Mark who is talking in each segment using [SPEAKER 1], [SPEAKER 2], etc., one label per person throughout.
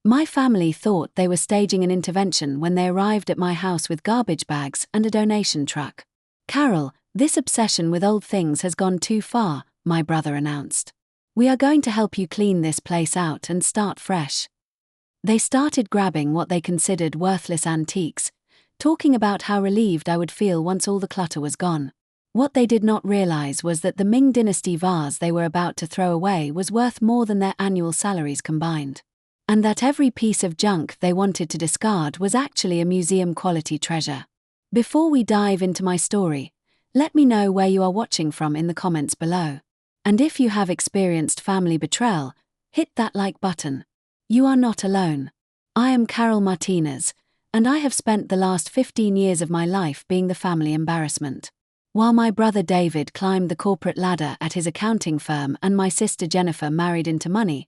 [SPEAKER 1] My family thought they were staging an intervention when they arrived at my house with garbage bags and a donation truck. "Carol, this obsession with old things has gone too far," my brother announced. "We are going to help you clean this place out and start fresh." They started grabbing what they considered worthless antiques, talking about how relieved I would feel once all the clutter was gone. What they did not realize was that the Ming Dynasty vase they were about to throw away was worth more than their annual salaries combined. And that every piece of junk they wanted to discard was actually a museum-quality treasure. Before we dive into my story, let me know where you are watching from in the comments below. And if you have experienced family betrayal, hit that like button. You are not alone. I am Carol Martinez, and I have spent the last 15 years of my life being the family embarrassment. While my brother David climbed the corporate ladder at his accounting firm and my sister Jennifer married into money,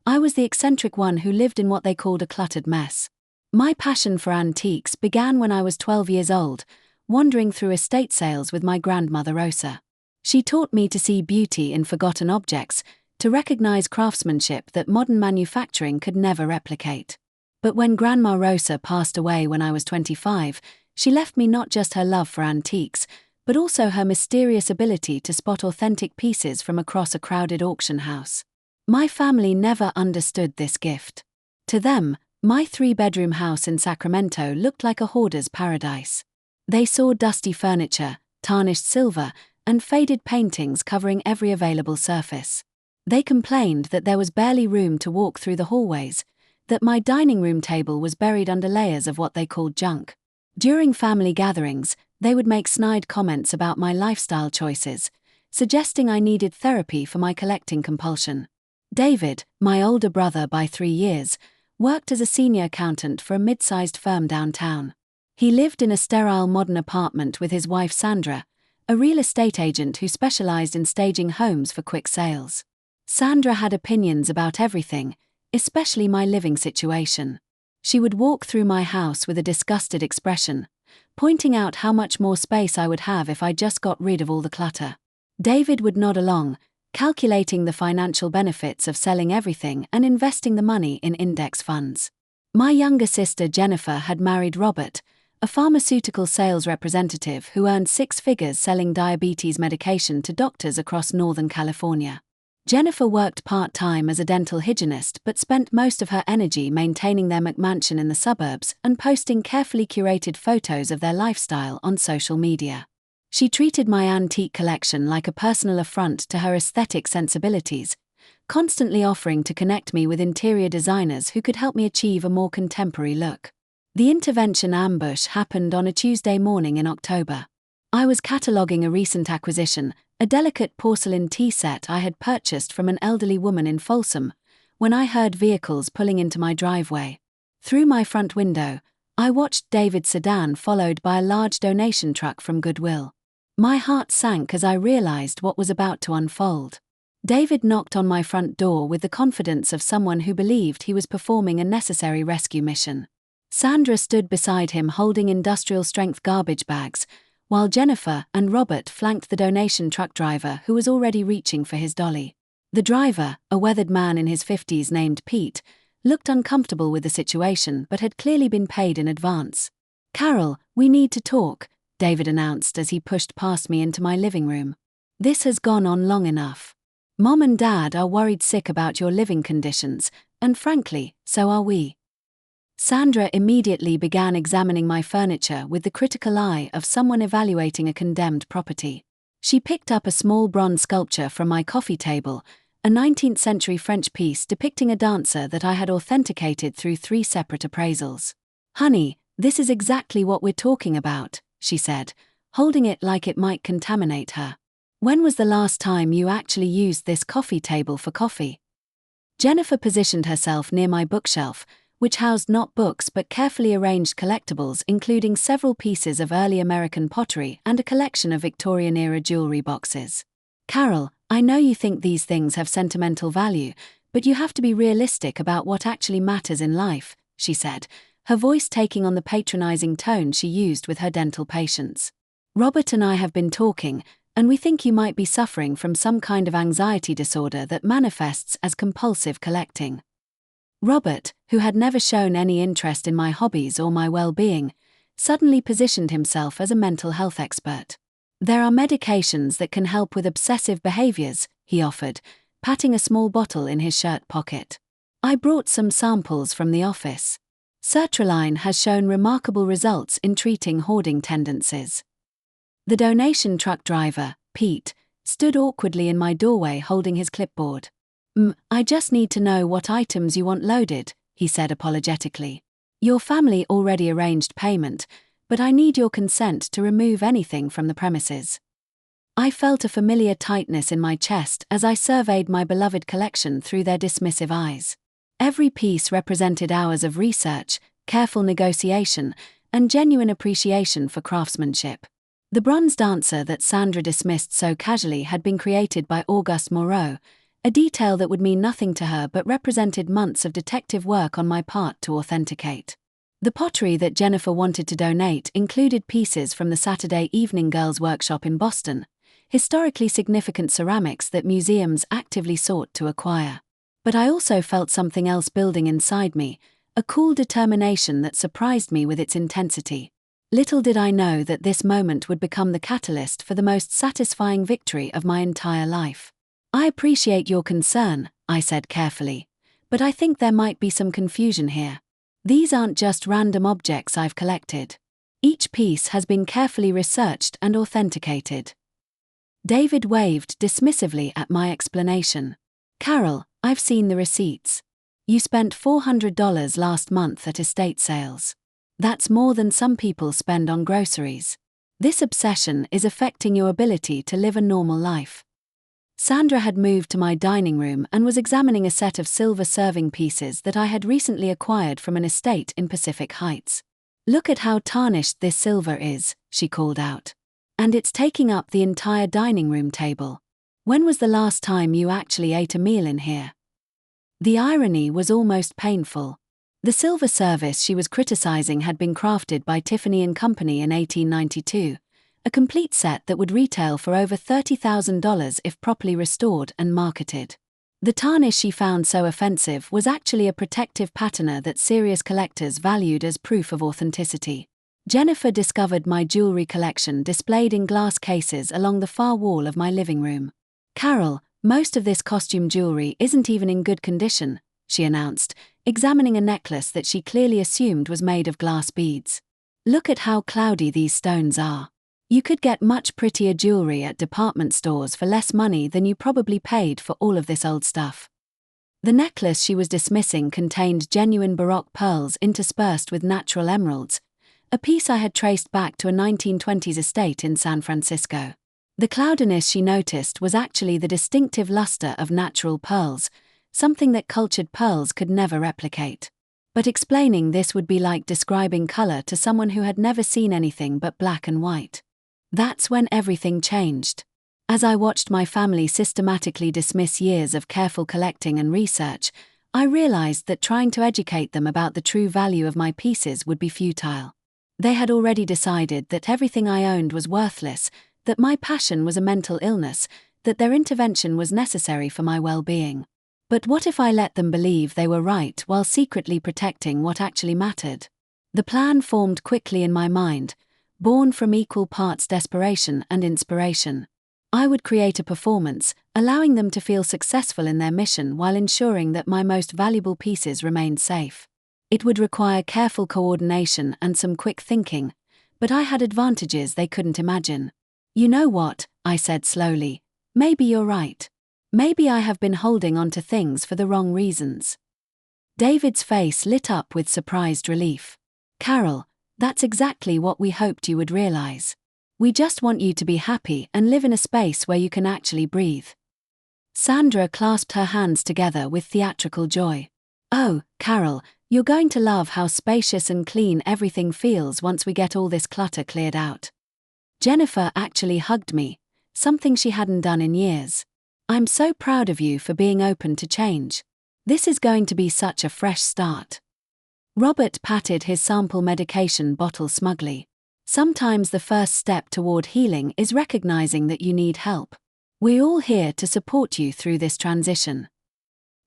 [SPEAKER 1] I was the eccentric one who lived in what they called a cluttered mess. My passion for antiques began when I was 12 years old, wandering through estate sales with my grandmother Rosa. She taught me to see beauty in forgotten objects, to recognize craftsmanship that modern manufacturing could never replicate. But when Grandma Rosa passed away when I was 25, she left me not just her love for antiques, but also her mysterious ability to spot authentic pieces from across a crowded auction house. My family never understood this gift. To them, my 3-bedroom house in Sacramento looked like a hoarder's paradise. They saw dusty furniture, tarnished silver, and faded paintings covering every available surface. They complained that there was barely room to walk through the hallways, that my dining room table was buried under layers of what they called junk. During family gatherings, they would make snide comments about my lifestyle choices, suggesting I needed therapy for my collecting compulsion. David, my older brother by 3 years, worked as a senior accountant for a mid-sized firm downtown. He lived in a sterile modern apartment with his wife Sandra, a real estate agent who specialized in staging homes for quick sales. Sandra had opinions about everything, especially my living situation. She would walk through my house with a disgusted expression, pointing out how much more space I would have if I just got rid of all the clutter. David would nod along, calculating the financial benefits of selling everything and investing the money in index funds. My younger sister Jennifer had married Robert, a pharmaceutical sales representative who earned 6 figures selling diabetes medication to doctors across Northern California. Jennifer worked part-time as a dental hygienist but spent most of her energy maintaining their McMansion in the suburbs and posting carefully curated photos of their lifestyle on social media. She treated my antique collection like a personal affront to her aesthetic sensibilities, constantly offering to connect me with interior designers who could help me achieve a more contemporary look. The intervention ambush happened on a Tuesday morning in October. I was cataloguing a recent acquisition, a delicate porcelain tea set I had purchased from an elderly woman in Folsom, when I heard vehicles pulling into my driveway. Through my front window, I watched David's sedan followed by a large donation truck from Goodwill. My heart sank as I realized what was about to unfold. David knocked on my front door with the confidence of someone who believed he was performing a necessary rescue mission. Sandra stood beside him holding industrial-strength garbage bags, while Jennifer and Robert flanked the donation truck driver who was already reaching for his dolly. The driver, a weathered man in his 50s named Pete, looked uncomfortable with the situation but had clearly been paid in advance. "Carol, we need to talk," David announced as he pushed past me into my living room. "This has gone on long enough. Mom and Dad are worried sick about your living conditions, and frankly, so are we." Sandra immediately began examining my furniture with the critical eye of someone evaluating a condemned property. She picked up a small bronze sculpture from my coffee table, a 19th-century French piece depicting a dancer that I had authenticated through 3 separate appraisals. "Honey, this is exactly what we're talking about," she said, holding it like it might contaminate her. "When was the last time you actually used this coffee table for coffee?" Jennifer positioned herself near my bookshelf, which housed not books but carefully arranged collectibles including several pieces of early American pottery and a collection of Victorian-era jewelry boxes. "Carol, I know you think these things have sentimental value, but you have to be realistic about what actually matters in life," she said, her voice taking on the patronizing tone she used with her dental patients. "Robert and I have been talking, and we think you might be suffering from some kind of anxiety disorder that manifests as compulsive collecting." Robert, who had never shown any interest in my hobbies or my well-being, suddenly positioned himself as a mental health expert. "There are medications that can help with obsessive behaviors," he offered, patting a small bottle in his shirt pocket. "I brought some samples from the office. Sertraline has shown remarkable results in treating hoarding tendencies." The donation truck driver, Pete, stood awkwardly in my doorway holding his clipboard. "I just need to know what items you want loaded," he said apologetically. "Your family already arranged payment, but I need your consent to remove anything from the premises." I felt a familiar tightness in my chest as I surveyed my beloved collection through their dismissive eyes. Every piece represented hours of research, careful negotiation, and genuine appreciation for craftsmanship. The bronze dancer that Sandra dismissed so casually had been created by Auguste Moreau, a detail that would mean nothing to her but represented months of detective work on my part to authenticate. The pottery that Jennifer wanted to donate included pieces from the Saturday Evening Girls Workshop in Boston, historically significant ceramics that museums actively sought to acquire. But I also felt something else building inside me, a cool determination that surprised me with its intensity. Little did I know that this moment would become the catalyst for the most satisfying victory of my entire life. "I appreciate your concern," I said carefully, "but I think there might be some confusion here. These aren't just random objects I've collected. Each piece has been carefully researched and authenticated." David waved dismissively at my explanation. "Carol, I've seen the receipts. You spent $400 last month at estate sales. That's more than some people spend on groceries. This obsession is affecting your ability to live a normal life." Sandra had moved to my dining room and was examining a set of silver serving pieces that I had recently acquired from an estate in Pacific Heights. "Look at how tarnished this silver is," she called out. "And it's taking up the entire dining room table. When was the last time you actually ate a meal in here?" The irony was almost painful. The silver service she was criticizing had been crafted by Tiffany & Company in 1892, a complete set that would retail for over $30,000 if properly restored and marketed. The tarnish she found so offensive was actually a protective patina that serious collectors valued as proof of authenticity. Jennifer discovered my jewelry collection displayed in glass cases along the far wall of my living room. "Carol, most of this costume jewelry isn't even in good condition," she announced, examining a necklace that she clearly assumed was made of glass beads. "Look at how cloudy these stones are. You could get much prettier jewelry at department stores for less money than you probably paid for all of this old stuff." The necklace she was dismissing contained genuine Baroque pearls interspersed with natural emeralds, a piece I had traced back to a 1920s estate in San Francisco. The cloudiness she noticed was actually the distinctive luster of natural pearls, something that cultured pearls could never replicate. But explaining this would be like describing color to someone who had never seen anything but black and white. That's when everything changed. As I watched my family systematically dismiss years of careful collecting and research, I realized that trying to educate them about the true value of my pieces would be futile. They had already decided that everything I owned was worthless, that my passion was a mental illness, that their intervention was necessary for my well-being. But what if I let them believe they were right while secretly protecting what actually mattered? The plan formed quickly in my mind, born from equal parts desperation and inspiration. I would create a performance, allowing them to feel successful in their mission while ensuring that my most valuable pieces remained safe. It would require careful coordination and some quick thinking, but I had advantages they couldn't imagine. "You know what," I said slowly, "maybe you're right. Maybe I have been holding on to things for the wrong reasons." David's face lit up with surprised relief. "Carol, that's exactly what we hoped you would realize. We just want you to be happy and live in a space where you can actually breathe." Sandra clasped her hands together with theatrical joy. "Oh, Carol, you're going to love how spacious and clean everything feels once we get all this clutter cleared out." Jennifer actually hugged me, something she hadn't done in years. "I'm so proud of you for being open to change. This is going to be such a fresh start." Robert patted his sample medication bottle smugly. "Sometimes the first step toward healing is recognizing that you need help. We're all here to support you through this transition."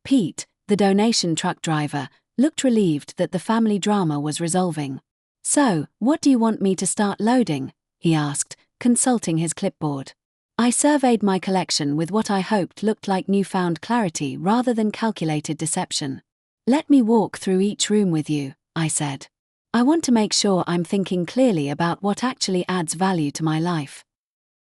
[SPEAKER 1] Pete, The donation truck driver looked relieved that the family drama was resolving. "So, what do you want me to start loading?" he asked, consulting his clipboard. I surveyed my collection with what I hoped looked like newfound clarity rather than calculated deception. "Let me walk through each room with you," I said. "I want to make sure I'm thinking clearly about what actually adds value to my life."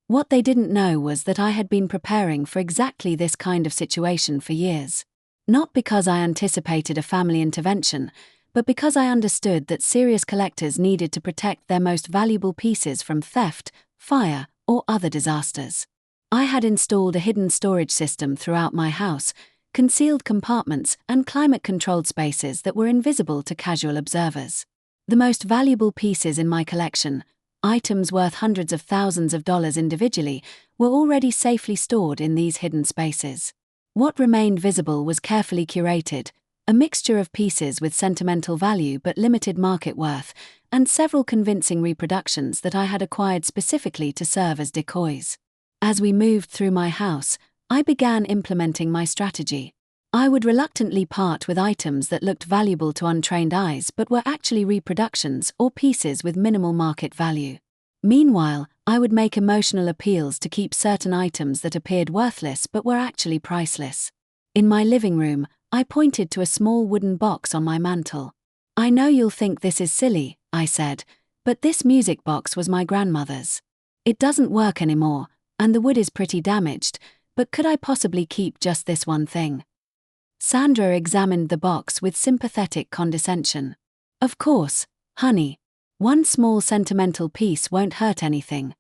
[SPEAKER 1] What they didn't know was that I had been preparing for exactly this kind of situation for years. Not because I anticipated a family intervention, but because I understood that serious collectors needed to protect their most valuable pieces from theft, fire, or other disasters. I had installed a hidden storage system throughout my house, concealed compartments and climate-controlled spaces that were invisible to casual observers. The most valuable pieces in my collection, items worth hundreds of thousands of dollars individually, were already safely stored in these hidden spaces. What remained visible was carefully curated, a mixture of pieces with sentimental value but limited market worth, and several convincing reproductions that I had acquired specifically to serve as decoys. As we moved through my house, I began implementing my strategy. I would reluctantly part with items that looked valuable to untrained eyes but were actually reproductions or pieces with minimal market value. Meanwhile, I would make emotional appeals to keep certain items that appeared worthless but were actually priceless. In my living room, I pointed to a small wooden box on my mantel. "I know you'll think this is silly," I said, "but this music box was my grandmother's. It doesn't work anymore, and the wood is pretty damaged, but could I possibly keep just this one thing?" Sandra examined the box with sympathetic condescension. "Of course, honey. One small sentimental piece won't hurt anything."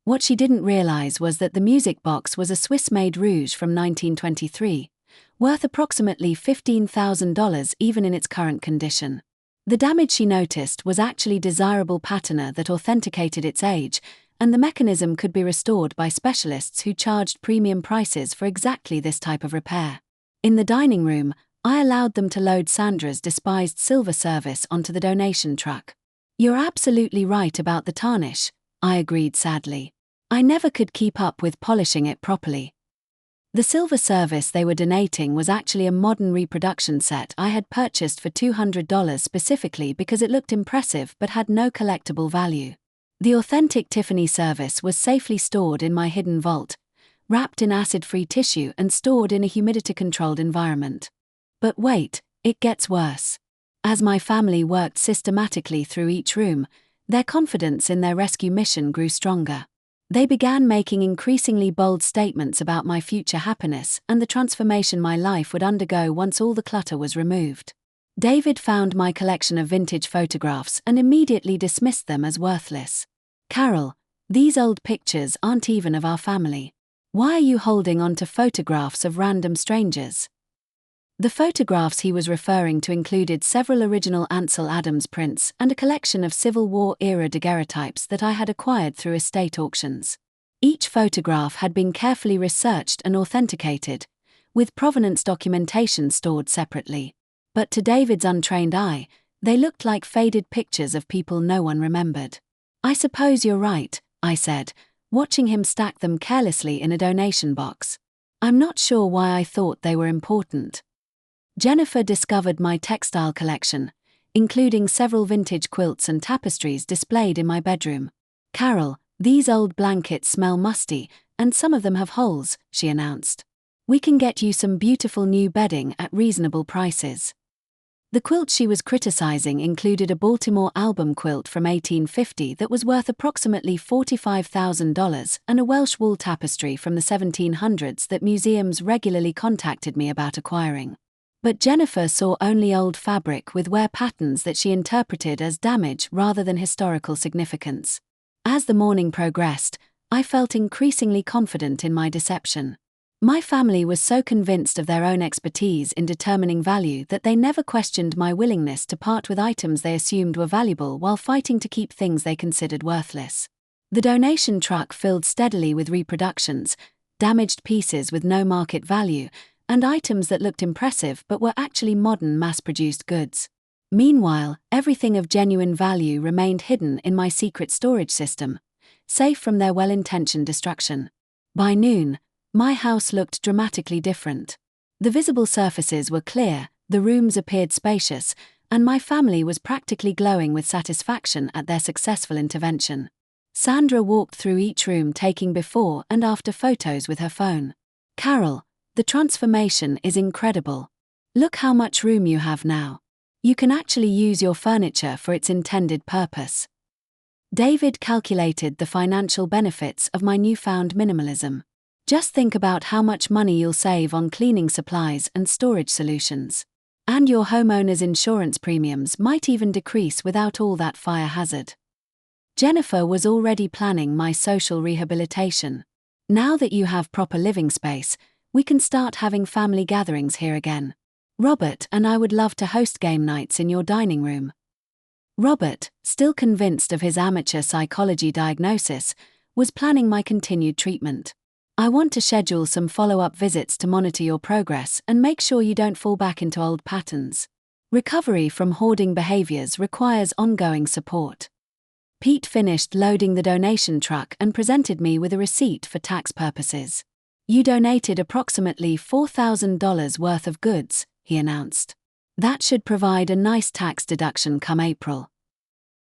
[SPEAKER 1] What she didn't realize was that the music box was a Swiss-made rouge from 1923, worth approximately $15,000 even in its current condition. The damage she noticed was actually desirable patina that authenticated its age, and the mechanism could be restored by specialists who charged premium prices for exactly this type of repair. In the dining room, I allowed them to load Sandra's despised silver service onto the donation truck. "You're absolutely right about the tarnish," I agreed sadly. "I never could keep up with polishing it properly." The silver service they were donating was actually a modern reproduction set I had purchased for $200 specifically because it looked impressive but had no collectible value. The authentic Tiffany service was safely stored in my hidden vault, wrapped in acid-free tissue and stored in a humidity-controlled environment. But wait, it gets worse. As my family worked systematically through each room, their confidence in their rescue mission grew stronger. They began making increasingly bold statements about my future happiness and the transformation my life would undergo once all the clutter was removed. David found my collection of vintage photographs and immediately dismissed them as worthless. "Carol, these old pictures aren't even of our family. Why are you holding on to photographs of random strangers?" The photographs he was referring to included several original Ansel Adams prints and a collection of Civil War-era daguerreotypes that I had acquired through estate auctions. Each photograph had been carefully researched and authenticated, with provenance documentation stored separately. But to David's untrained eye, they looked like faded pictures of people no one remembered. "I suppose you're right," I said, watching him stack them carelessly in a donation box. "I'm not sure why I thought they were important." Jennifer discovered my textile collection, including several vintage quilts and tapestries displayed in my bedroom. "Carol, these old blankets smell musty, and some of them have holes," she announced. "We can get you some beautiful new bedding at reasonable prices." The quilt she was criticizing included a Baltimore album quilt from 1850 that was worth approximately $45,000 and a Welsh wool tapestry from the 1700s that museums regularly contacted me about acquiring. But Jennifer saw only old fabric with wear patterns that she interpreted as damage rather than historical significance. As the morning progressed, I felt increasingly confident in my deception. My family was so convinced of their own expertise in determining value that they never questioned my willingness to part with items they assumed were valuable while fighting to keep things they considered worthless. The donation truck filled steadily with reproductions, damaged pieces with no market value, and items that looked impressive but were actually modern mass-produced goods. Meanwhile, everything of genuine value remained hidden in my secret storage system, safe from their well-intentioned destruction. By noon, my house looked dramatically different. The visible surfaces were clear, the rooms appeared spacious, and my family was practically glowing with satisfaction at their successful intervention. Sandra walked through each room taking before and after photos with her phone. "Carol, the transformation is incredible. Look how much room you have now. You can actually use your furniture for its intended purpose." David calculated the financial benefits of my newfound minimalism. "Just think about how much money you'll save on cleaning supplies and storage solutions. And your homeowner's insurance premiums might even decrease without all that fire hazard." Jennifer was already planning my social rehabilitation. "Now that you have proper living space, we can start having family gatherings here again. Robert and I would love to host game nights in your dining room." Robert, still convinced of his amateur psychology diagnosis, was planning my continued treatment. "I want to schedule some follow-up visits to monitor your progress and make sure you don't fall back into old patterns. Recovery from hoarding behaviors requires ongoing support." Pete finished loading the donation truck and presented me with a receipt for tax purposes. "You donated approximately $4,000 worth of goods," he announced. "That should provide a nice tax deduction come April."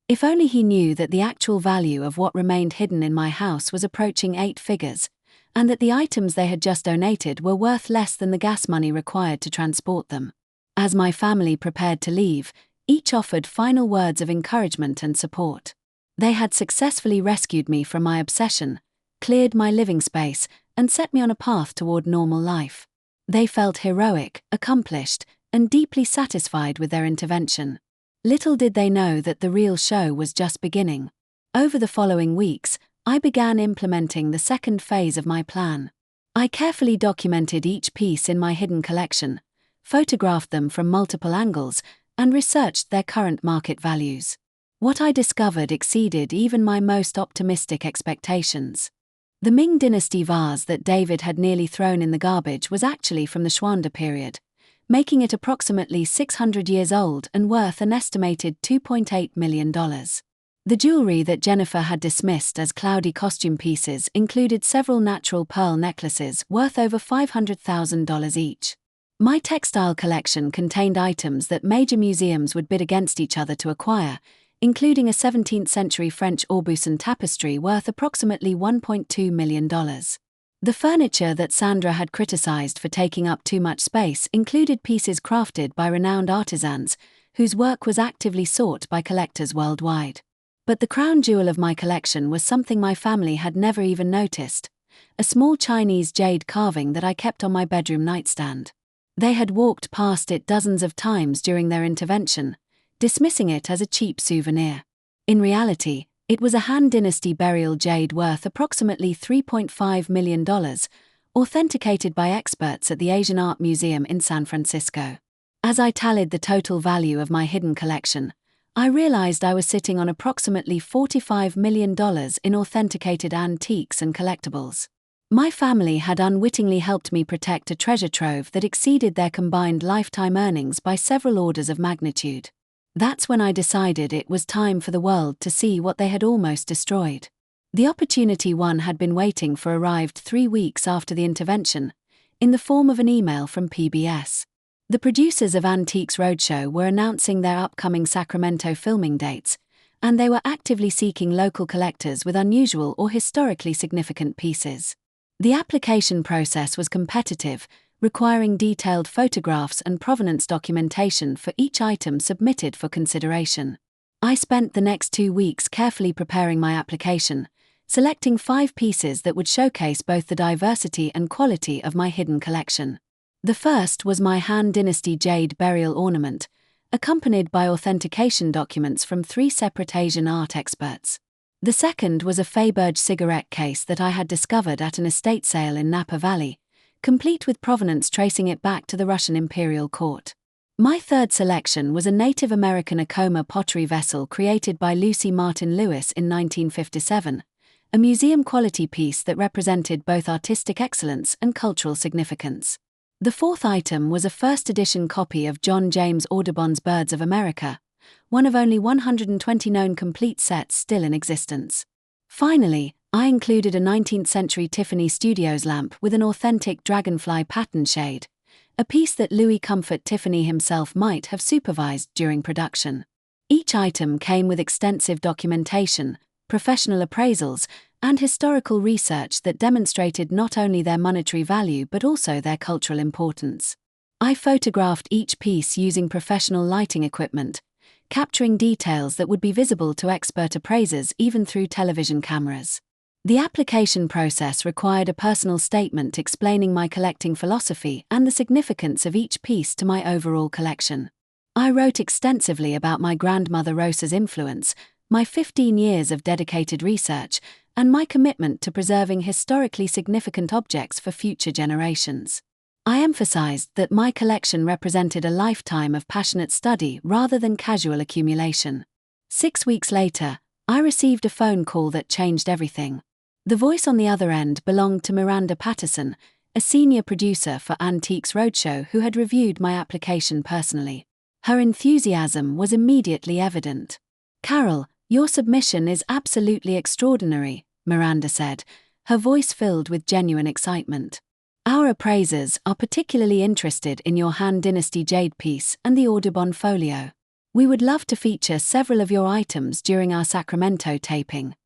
[SPEAKER 1] If only he knew that the actual value of what remained hidden in my house was approaching 8 figures, and that the items they had just donated were worth less than the gas money required to transport them. As my family prepared to leave, each offered final words of encouragement and support. They had successfully rescued me from my obsession, cleared my living space, and set me on a path toward normal life. They felt heroic, accomplished, and deeply satisfied with their intervention. Little did they know that the real show was just beginning. Over the following weeks, I began implementing the second phase of my plan. I carefully documented each piece in my hidden collection, photographed them from multiple angles, and researched their current market values. What I discovered exceeded even my most optimistic expectations. The Ming Dynasty vase that David had nearly thrown in the garbage was actually from the Xuande period, making it approximately 600 years old and worth an estimated $2.8 million. The jewelry that Jennifer had dismissed as cloudy costume pieces included several natural pearl necklaces worth over $500,000 each. My textile collection contained items that major museums would bid against each other to acquire, including a 17th-century French Audubon tapestry worth approximately $1.2 million. The furniture that Sandra had criticized for taking up too much space included pieces crafted by renowned artisans, whose work was actively sought by collectors worldwide. But the crown jewel of my collection was something my family had never even noticed: a small Chinese jade carving that I kept on my bedroom nightstand. They had walked past it dozens of times during their intervention, dismissing it as a cheap souvenir. In reality, it was a Han Dynasty burial jade worth approximately $3.5 million, authenticated by experts at the Asian Art Museum in San Francisco. As I tallied the total value of my hidden collection, I realized I was sitting on approximately $45 million in authenticated antiques and collectibles. My family had unwittingly helped me protect a treasure trove that exceeded their combined lifetime earnings by several orders of magnitude. That's when I decided it was time for the world to see what they had almost destroyed. The opportunity one had been waiting for arrived 3 weeks after the intervention, in the form of an email from PBS. The producers of Antiques Roadshow were announcing their upcoming Sacramento filming dates, and they were actively seeking local collectors with unusual or historically significant pieces. The application process was competitive, requiring detailed photographs and provenance documentation for each item submitted for consideration. I spent the next 2 weeks carefully preparing my application, selecting 5 pieces that would showcase both the diversity and quality of my hidden collection. The first was my Han Dynasty jade burial ornament, accompanied by authentication documents from 3 separate Asian art experts. The second was a Feyberge cigarette case that I had discovered at an estate sale in Napa Valley, complete with provenance tracing it back to the Russian imperial court. My third selection was a Native American Acoma pottery vessel created by Lucy Martin Lewis in 1957, a museum-quality piece that represented both artistic excellence and cultural significance. The fourth item was a first-edition copy of John James Audubon's Birds of America, one of only 120 known complete sets still in existence. Finally, I included a 19th-century Tiffany Studios lamp with an authentic dragonfly pattern shade, a piece that Louis Comfort Tiffany himself might have supervised during production. Each item came with extensive documentation, professional appraisals, and historical research that demonstrated not only their monetary value but also their cultural importance. I photographed each piece using professional lighting equipment, capturing details that would be visible to expert appraisers even through television cameras. The application process required a personal statement explaining my collecting philosophy and the significance of each piece to my overall collection. I wrote extensively about my grandmother Rosa's influence, my 15 years of dedicated research, and my commitment to preserving historically significant objects for future generations. I emphasized that my collection represented a lifetime of passionate study rather than casual accumulation. 6 weeks later, I received a phone call that changed everything. The voice on the other end belonged to Miranda Patterson, a senior producer for Antiques Roadshow who had reviewed my application personally. Her enthusiasm was immediately evident. "Carol, your submission is absolutely extraordinary," Miranda said, her voice filled with genuine excitement. "Our appraisers are particularly interested in your Han Dynasty jade piece and the Audubon folio. We would love to feature several of your items during our Sacramento taping."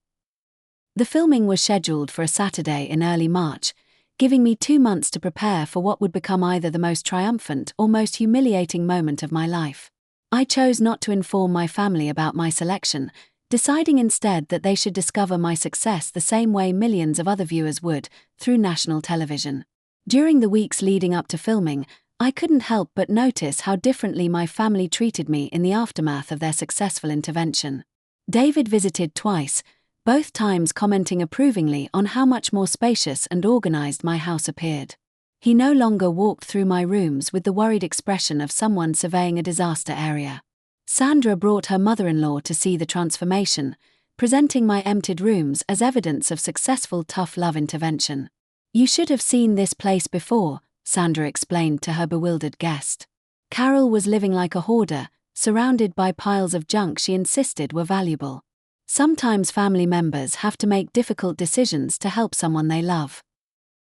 [SPEAKER 1] The filming was scheduled for a Saturday in early March, giving me 2 months to prepare for what would become either the most triumphant or most humiliating moment of my life. I chose not to inform my family about my selection, deciding instead that they should discover my success the same way millions of other viewers would, through national television. During the weeks leading up to filming, I couldn't help but notice how differently my family treated me in the aftermath of their successful intervention. David visited twice, both times commenting approvingly on how much more spacious and organized my house appeared. He no longer walked through my rooms with the worried expression of someone surveying a disaster area. Sandra brought her mother-in-law to see the transformation, presenting my emptied rooms as evidence of successful tough love intervention. "You should have seen this place before," Sandra explained to her bewildered guest. Carol was living like a hoarder, surrounded by piles of junk she insisted were valuable. Sometimes family members have to make difficult decisions to help someone they love.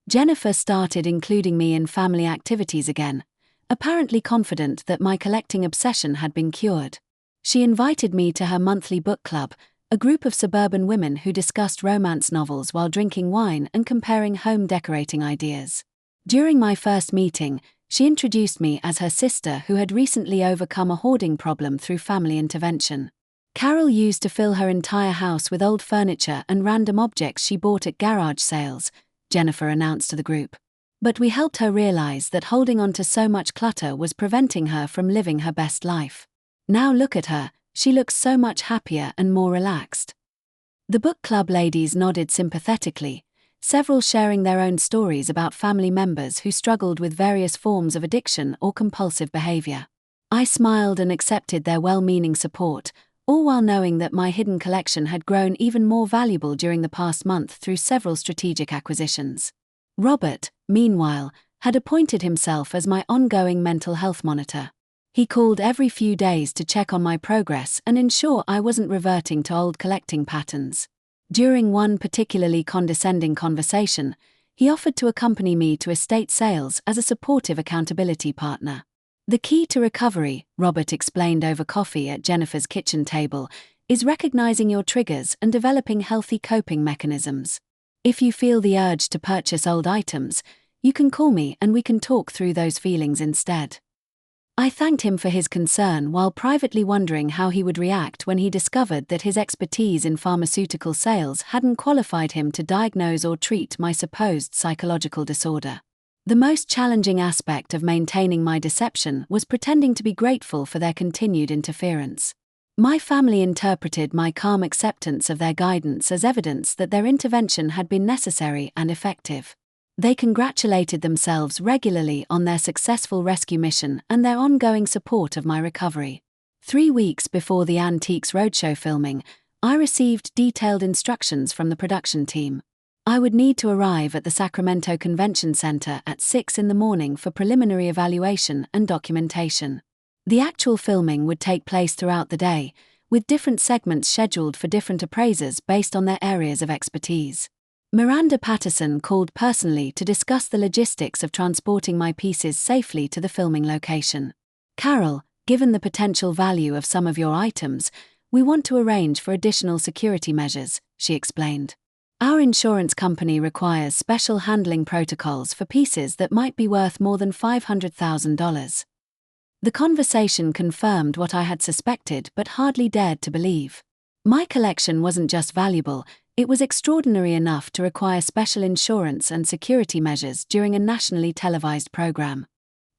[SPEAKER 1] Jennifer started including me in family activities again, apparently confident that my collecting obsession had been cured. She invited me to her monthly book club, a group of suburban women who discussed romance novels while drinking wine and comparing home decorating ideas. During my first meeting, she introduced me as her sister who had recently overcome a hoarding problem through family intervention. Carol used to fill her entire house with old furniture and random objects she bought at garage sales, Jennifer announced to the group. But we helped her realize that holding on to so much clutter was preventing her from living her best life. Now look at her, she looks so much happier and more relaxed. The book club ladies nodded sympathetically, several sharing their own stories about family members who struggled with various forms of addiction or compulsive behavior. I smiled and accepted their well-meaning support, all while knowing that my hidden collection had grown even more valuable during the past month through several strategic acquisitions. Robert, meanwhile, had appointed himself as my ongoing mental health monitor. He called every few days to check on my progress and ensure I wasn't reverting to old collecting patterns. During one particularly condescending conversation, he offered to accompany me to estate sales as a supportive accountability partner. "The key to recovery," Robert explained over coffee at Jennifer's kitchen table, "is recognizing your triggers and developing healthy coping mechanisms. If you feel the urge to purchase old items, you can call me and we can talk through those feelings instead." I thanked him for his concern while privately wondering how he would react when he discovered that his expertise in pharmaceutical sales hadn't qualified him to diagnose or treat my supposed psychological disorder. The most challenging aspect of maintaining my deception was pretending to be grateful for their continued interference. My family interpreted my calm acceptance of their guidance as evidence that their intervention had been necessary and effective. They congratulated themselves regularly on their successful rescue mission and their ongoing support of my recovery. 3 weeks before the Antiques Roadshow filming, I received detailed instructions from the production team. I would need to arrive at the Sacramento Convention Center at 6 in the morning for preliminary evaluation and documentation. The actual filming would take place throughout the day, with different segments scheduled for different appraisers based on their areas of expertise. Miranda Patterson called personally to discuss the logistics of transporting my pieces safely to the filming location. Carol, given the potential value of some of your items, we want to arrange for additional security measures, she explained. Our insurance company requires special handling protocols for pieces that might be worth more than $500,000. The conversation confirmed what I had suspected but hardly dared to believe. My collection wasn't just valuable, it was extraordinary enough to require special insurance and security measures during a nationally televised program.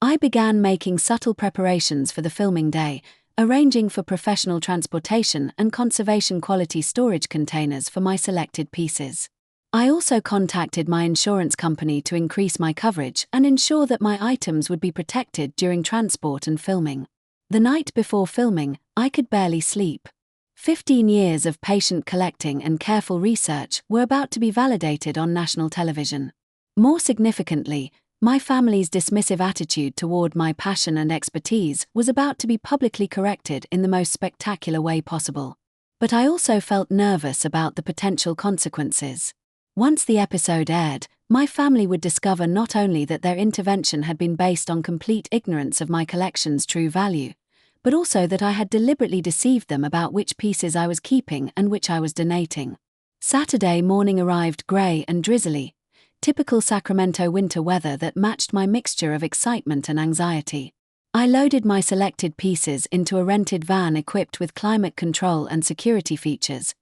[SPEAKER 1] I began making subtle preparations for the filming day, arranging for professional transportation and conservation-quality storage containers for my selected pieces. I also contacted my insurance company to increase my coverage and ensure that my items would be protected during transport and filming. The night before filming, I could barely sleep. 15 years of patient collecting and careful research were about to be validated on national television. More significantly, my family's dismissive attitude toward my passion and expertise was about to be publicly corrected in the most spectacular way possible. But I also felt nervous about the potential consequences. Once the episode aired, my family would discover not only that their intervention had been based on complete ignorance of my collection's true value, but also that I had deliberately deceived them about which pieces I was keeping and which I was donating. Saturday morning arrived grey and drizzly, typical Sacramento winter weather that matched my mixture of excitement and anxiety. I loaded my selected pieces into a rented van equipped with climate control and security features,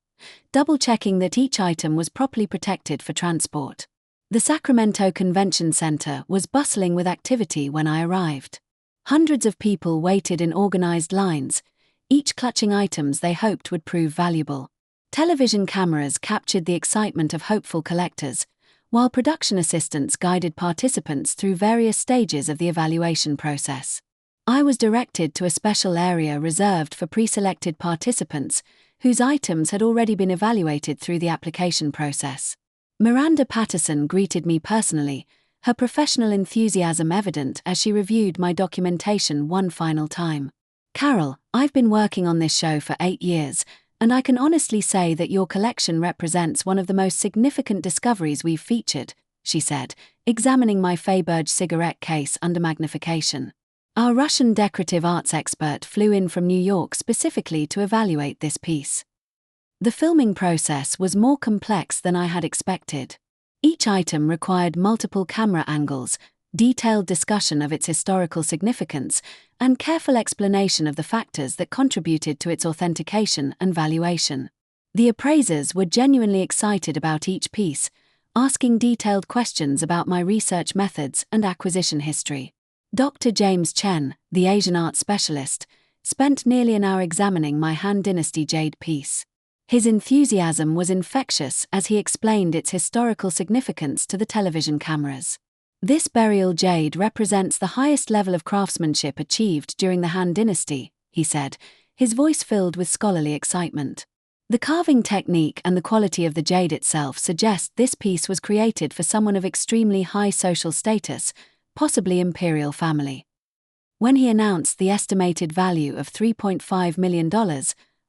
[SPEAKER 1] double-checking that each item was properly protected for transport. The Sacramento Convention Center was bustling with activity when I arrived. Hundreds of people waited in organized lines, each clutching items they hoped would prove valuable. Television cameras captured the excitement of hopeful collectors, while production assistants guided participants through various stages of the evaluation process. I was directed to a special area reserved for pre-selected participants whose items had already been evaluated through the application process. Miranda Patterson greeted me personally, her professional enthusiasm evident as she reviewed my documentation one final time. Carol, I've been working on this show for 8 years, and I can honestly say that your collection represents one of the most significant discoveries we've featured, she said, examining my Feyberge cigarette case under magnification. Our Russian decorative arts expert flew in from New York specifically to evaluate this piece. The filming process was more complex than I had expected. Each item required multiple camera angles, detailed discussion of its historical significance, and careful explanation of the factors that contributed to its authentication and valuation. The appraisers were genuinely excited about each piece, asking detailed questions about my research methods and acquisition history. Dr. James Chen, the Asian art specialist, spent nearly an hour examining my Han Dynasty jade piece. His enthusiasm was infectious as he explained its historical significance to the television cameras. This burial jade represents the highest level of craftsmanship achieved during the Han Dynasty, he said, his voice filled with scholarly excitement. The carving technique and the quality of the jade itself suggest this piece was created for someone of extremely high social status, possibly imperial family. When he announced the estimated value of $3.5 million,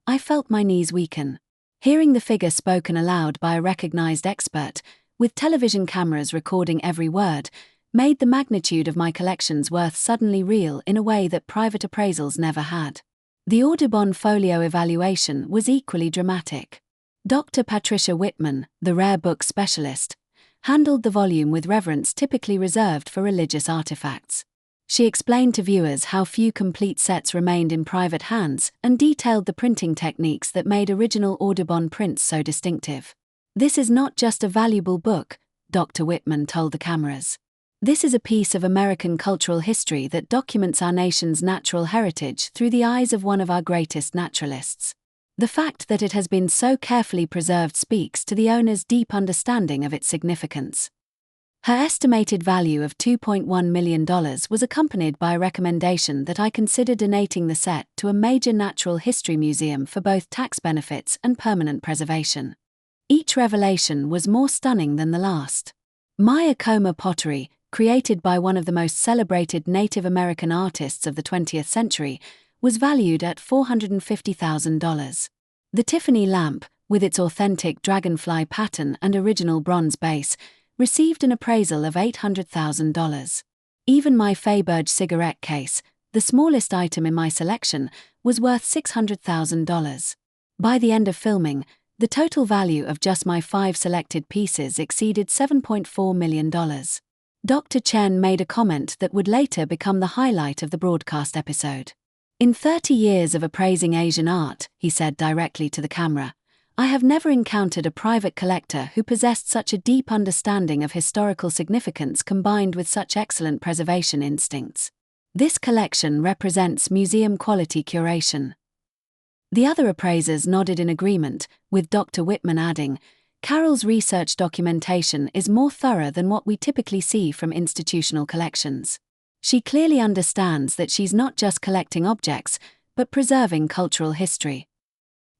[SPEAKER 1] I felt my knees weaken. Hearing the figure spoken aloud by a recognized expert, with television cameras recording every word, made the magnitude of my collection's worth suddenly real in a way that private appraisals never had. The Audubon folio evaluation was equally dramatic. Dr. Patricia Whitman, the rare book specialist, handled the volume with reverence typically reserved for religious artifacts. She explained to viewers how few complete sets remained in private hands and detailed the printing techniques that made original Audubon prints so distinctive. "This is not just a valuable book," Dr. Whitman told the cameras. "This is a piece of American cultural history that documents our nation's natural heritage through the eyes of one of our greatest naturalists. The fact that it has been so carefully preserved speaks to the owner's deep understanding of its significance." Her estimated value of $2.1 million was accompanied by a recommendation that I consider donating the set to a major natural history museum for both tax benefits and permanent preservation. Each revelation was more stunning than the last. My Acoma pottery, created by one of the most celebrated Native American artists of the 20th century, was valued at $450,000. The Tiffany lamp, with its authentic dragonfly pattern and original bronze base, received an appraisal of $800,000. Even my Fayberge cigarette case, the smallest item in my selection, was worth $600,000. By the end of filming, the total value of just my 5 selected pieces exceeded $7.4 million. Dr. Chen made a comment that would later become the highlight of the broadcast episode. "In 30 years of appraising Asian art," he said directly to the camera, "I have never encountered a private collector who possessed such a deep understanding of historical significance combined with such excellent preservation instincts. This collection represents museum-quality curation." The other appraisers nodded in agreement, with Dr. Whitman adding, "Carol's research documentation is more thorough than what we typically see from institutional collections. She clearly understands that she's not just collecting objects, but preserving cultural history."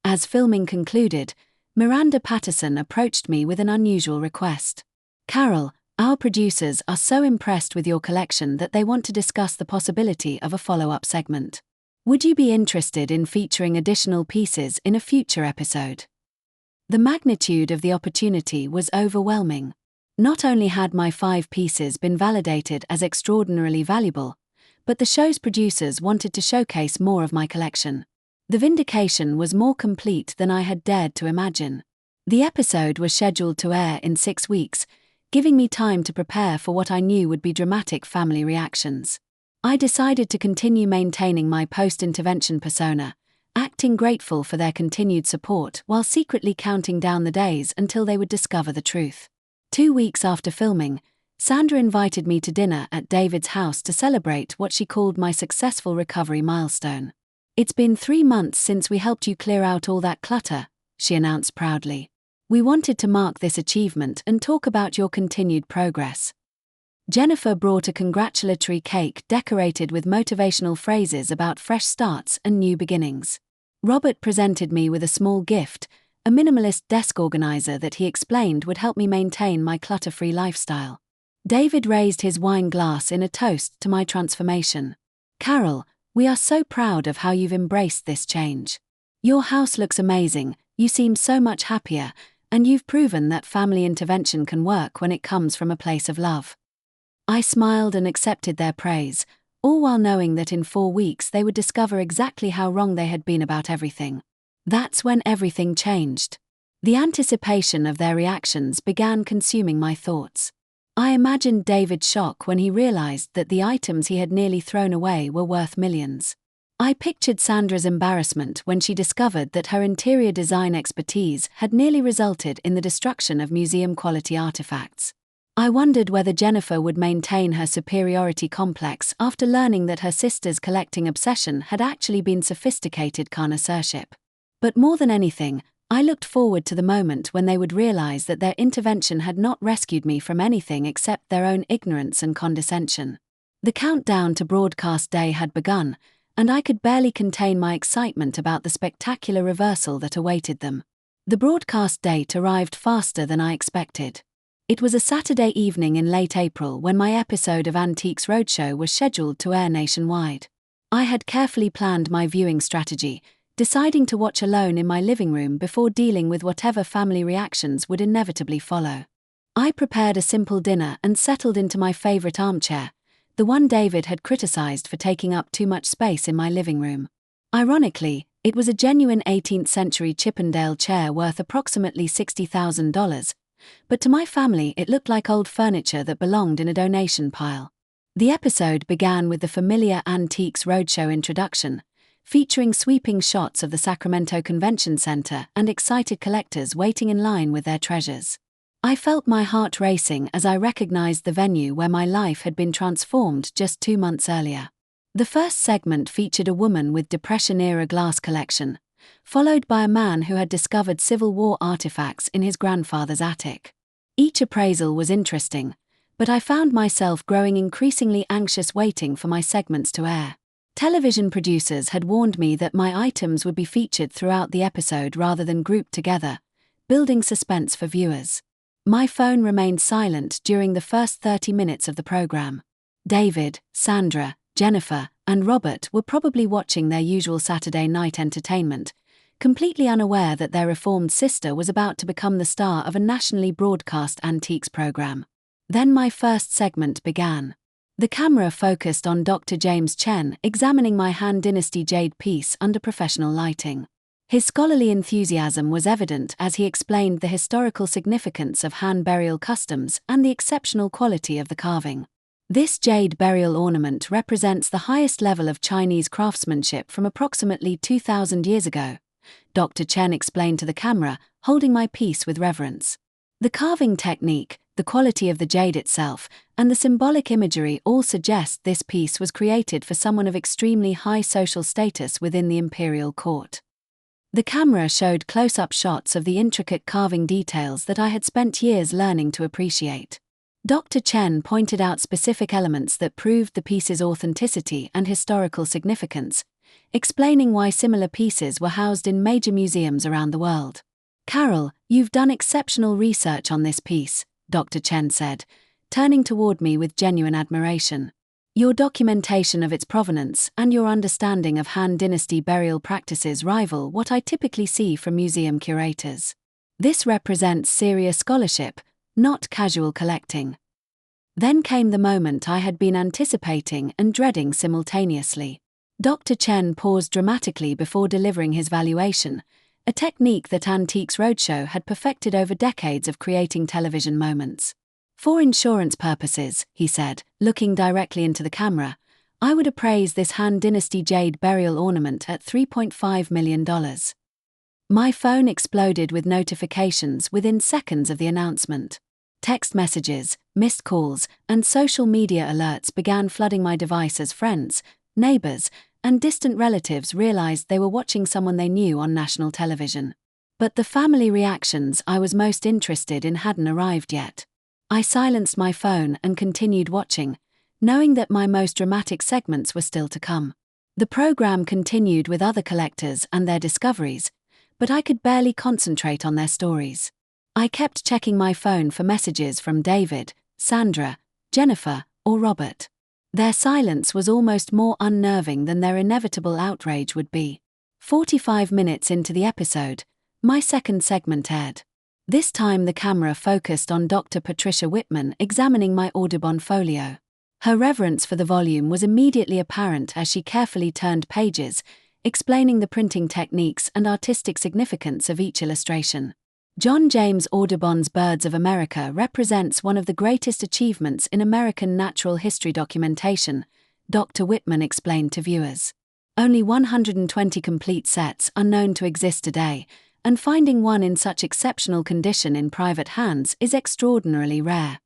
[SPEAKER 1] As filming concluded, Miranda Patterson approached me with an unusual request. "Carol, our producers are so impressed with your collection that they want to discuss the possibility of a follow-up segment. Would you be interested in featuring additional pieces in a future episode?" The magnitude of the opportunity was overwhelming. Not only had my 5 pieces been validated as extraordinarily valuable, but the show's producers wanted to showcase more of my collection. The vindication was more complete than I had dared to imagine. The episode was scheduled to air in 6 weeks, giving me time to prepare for what I knew would be dramatic family reactions. I decided to continue maintaining my post-intervention persona, acting grateful for their continued support while secretly counting down the days until they would discover the truth. 2 weeks after filming, Sandra invited me to dinner at David's house to celebrate what she called my successful recovery milestone. "It's been 3 months since we helped you clear out all that clutter," she announced proudly. "We wanted to mark this achievement and talk about your continued progress." Jennifer brought a congratulatory cake decorated with motivational phrases about fresh starts and new beginnings. Robert presented me with a small gift, a minimalist desk organizer that he explained would help me maintain my clutter-free lifestyle. David raised his wine glass in a toast to my transformation. "Carol, we are so proud of how you've embraced this change. Your house looks amazing, you seem so much happier, and you've proven that family intervention can work when it comes from a place of love." I smiled and accepted their praise, all while knowing that in 4 weeks they would discover exactly how wrong they had been about everything. That's when everything changed. The anticipation of their reactions began consuming my thoughts. I imagined David's shock when he realized that the items he had nearly thrown away were worth millions. I pictured Sandra's embarrassment when she discovered that her interior design expertise had nearly resulted in the destruction of museum-quality artifacts. I wondered whether Jennifer would maintain her superiority complex after learning that her sister's collecting obsession had actually been sophisticated connoisseurship. But more than anything, I looked forward to the moment when they would realize that their intervention had not rescued me from anything except their own ignorance and condescension. The countdown to broadcast day had begun, and I could barely contain my excitement about the spectacular reversal that awaited them. The broadcast date arrived faster than I expected. It was a Saturday evening in late April when my episode of Antiques Roadshow was scheduled to air nationwide. I had carefully planned my viewing strategy, deciding to watch alone in my living room before dealing with whatever family reactions would inevitably follow. I prepared a simple dinner and settled into my favorite armchair, the one David had criticized for taking up too much space in my living room. Ironically, it was a genuine 18th century Chippendale chair worth approximately $60,000, but to my family it looked like old furniture that belonged in a donation pile. The episode began with the familiar Antiques Roadshow introduction, featuring sweeping shots of the Sacramento Convention Center and excited collectors waiting in line with their treasures. I felt my heart racing as I recognized the venue where my life had been transformed just 2 months earlier. The first segment featured a woman with Depression-era glass collection, followed by a man who had discovered Civil War artifacts in his grandfather's attic. Each appraisal was interesting, but I found myself growing increasingly anxious waiting for my segments to air. Television producers had warned me that my items would be featured throughout the episode rather than grouped together, building suspense for viewers. My phone remained silent during the first 30 minutes of the program. David, Sandra, Jennifer, and Robert were probably watching their usual Saturday night entertainment, completely unaware that their reformed sister was about to become the star of a nationally broadcast antiques program. Then my first segment began. The camera focused on Dr. James Chen examining my Han Dynasty jade piece under professional lighting. His scholarly enthusiasm was evident as he explained the historical significance of Han burial customs and the exceptional quality of the carving. This jade burial ornament represents the highest level of Chinese craftsmanship from approximately 2,000 years ago, Dr. Chen explained to the camera, holding my piece with reverence. The carving technique, the quality of the jade itself, and the symbolic imagery all suggest this piece was created for someone of extremely high social status within the imperial court. The camera showed close-up shots of the intricate carving details that I had spent years learning to appreciate. Dr. Chen pointed out specific elements that proved the piece's authenticity and historical significance, explaining why similar pieces were housed in major museums around the world. "Carol, you've done exceptional research on this piece," Dr. Chen said, turning toward me with genuine admiration. "Your documentation of its provenance and your understanding of Han Dynasty burial practices rival what I typically see from museum curators. This represents serious scholarship, not casual collecting." Then came the moment I had been anticipating and dreading simultaneously. Dr. Chen paused dramatically before delivering his valuation, a technique that Antiques Roadshow had perfected over decades of creating television moments. "For insurance purposes," he said, looking directly into the camera, "I would appraise this Han Dynasty jade burial ornament at $3.5 million. My phone exploded with notifications within seconds of the announcement. Text messages, missed calls, and social media alerts began flooding my device as friends, neighbors, and distant relatives realized they were watching someone they knew on national television. But the family reactions I was most interested in hadn't arrived yet. I silenced my phone and continued watching, knowing that my most dramatic segments were still to come. The program continued with other collectors and their discoveries, but I could barely concentrate on their stories. I kept checking my phone for messages from David, Sandra, Jennifer, or Robert. Their silence was almost more unnerving than their inevitable outrage would be. 45 minutes into the episode, my second segment aired. This time the camera focused on Dr. Patricia Whitman examining my Audubon folio. Her reverence for the volume was immediately apparent as she carefully turned pages, explaining the printing techniques and artistic significance of each illustration. John James Audubon's Birds of America represents one of the greatest achievements in American natural history documentation, Dr. Whitman explained to viewers. Only 120 complete sets are known to exist today, and finding one in such exceptional condition in private hands is extraordinarily rare.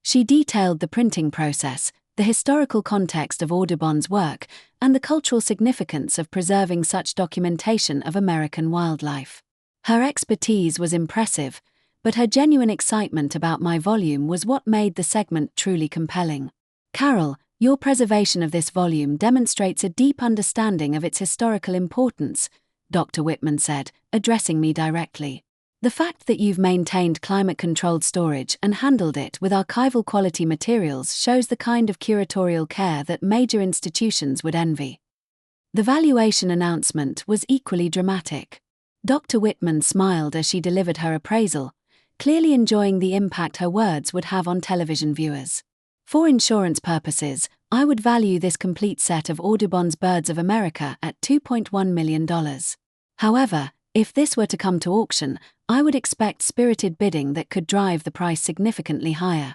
[SPEAKER 1] She detailed the printing process, the historical context of Audubon's work, and the cultural significance of preserving such documentation of American wildlife. Her expertise was impressive, but her genuine excitement about my volume was what made the segment truly compelling. "Carol, your preservation of this volume demonstrates a deep understanding of its historical importance," Dr. Whitman said, addressing me directly. "The fact that you've maintained climate-controlled storage and handled it with archival quality materials shows the kind of curatorial care that major institutions would envy." The valuation announcement was equally dramatic. Dr. Whitman smiled as she delivered her appraisal, clearly enjoying the impact her words would have on television viewers. "For insurance purposes, I would value this complete set of Audubon's Birds of America at $2.1 million. However, if this were to come to auction, I would expect spirited bidding that could drive the price significantly higher."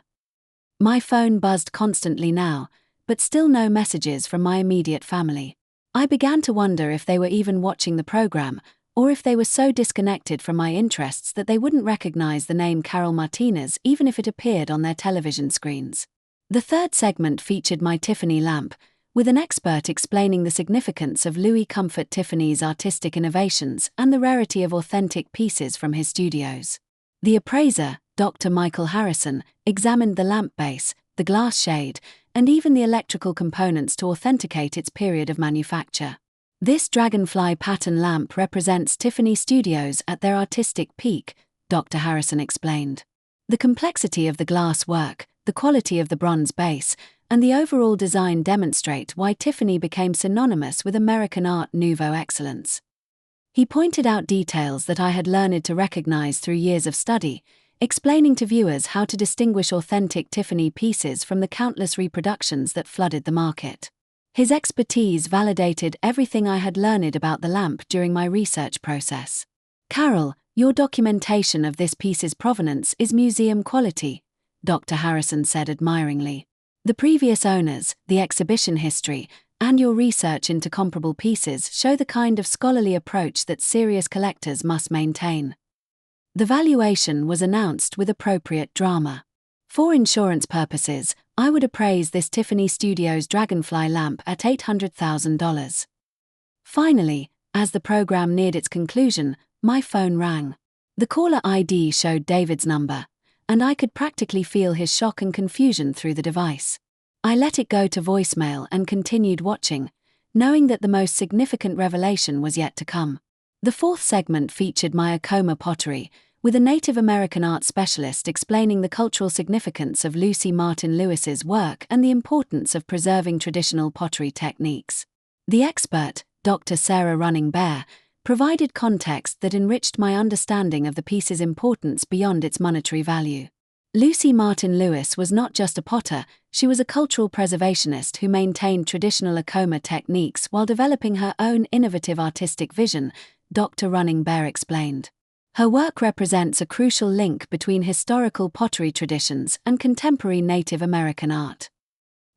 [SPEAKER 1] My phone buzzed constantly now, but still no messages from my immediate family. I began to wonder if they were even watching the program, or if they were so disconnected from my interests that they wouldn't recognize the name Carol Martinez even if it appeared on their television screens. The third segment featured my Tiffany lamp, with an expert explaining the significance of Louis Comfort Tiffany's artistic innovations and the rarity of authentic pieces from his studios. The appraiser, Dr. Michael Harrison, examined the lamp base, the glass shade, and even the electrical components to authenticate its period of manufacture. "This dragonfly pattern lamp represents Tiffany Studios at their artistic peak," Dr. Harrison explained. "The complexity of the glass work, the quality of the bronze base, and the overall design demonstrate why Tiffany became synonymous with American Art Nouveau excellence." He pointed out details that I had learned to recognize through years of study, explaining to viewers how to distinguish authentic Tiffany pieces from the countless reproductions that flooded the market. His expertise validated everything I had learned about the lamp during my research process. "Carol, your documentation of this piece's provenance is museum quality," Dr. Harrison said admiringly. "The previous owners, the exhibition history, and your research into comparable pieces show the kind of scholarly approach that serious collectors must maintain." The valuation was announced with appropriate drama. "For insurance purposes, I would appraise this Tiffany Studios Dragonfly lamp at $800,000. Finally, as the program neared its conclusion, my phone rang. The caller ID showed David's number, and I could practically feel his shock and confusion through the device. I let it go to voicemail and continued watching, knowing that the most significant revelation was yet to come. The fourth segment featured my Acoma pottery, with a Native American art specialist explaining the cultural significance of Lucy Martin Lewis's work and the importance of preserving traditional pottery techniques. The expert, Dr. Sarah Running Bear, provided context that enriched my understanding of the piece's importance beyond its monetary value. Lucy Martin Lewis was not just a potter, she was a cultural preservationist who maintained traditional Acoma techniques while developing her own innovative artistic vision, Dr. Running Bear explained. Her work represents a crucial link between historical pottery traditions and contemporary Native American art.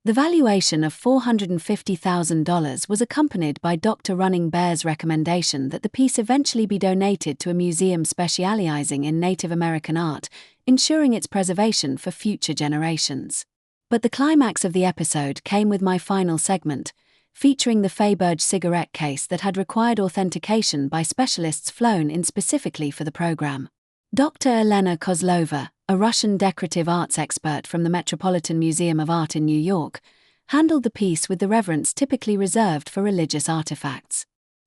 [SPEAKER 1] The valuation of $450,000 was accompanied by Dr. Running Bear's recommendation that the piece eventually be donated to a museum specializing in Native American art, ensuring its preservation for future generations. But the climax of the episode came with my final segment, featuring the Feyberge cigarette case that had required authentication by specialists flown in specifically for the program. Dr. Elena Kozlova, a Russian decorative arts expert from the Metropolitan Museum of Art in New York, handled the piece with the reverence typically reserved for religious artifacts.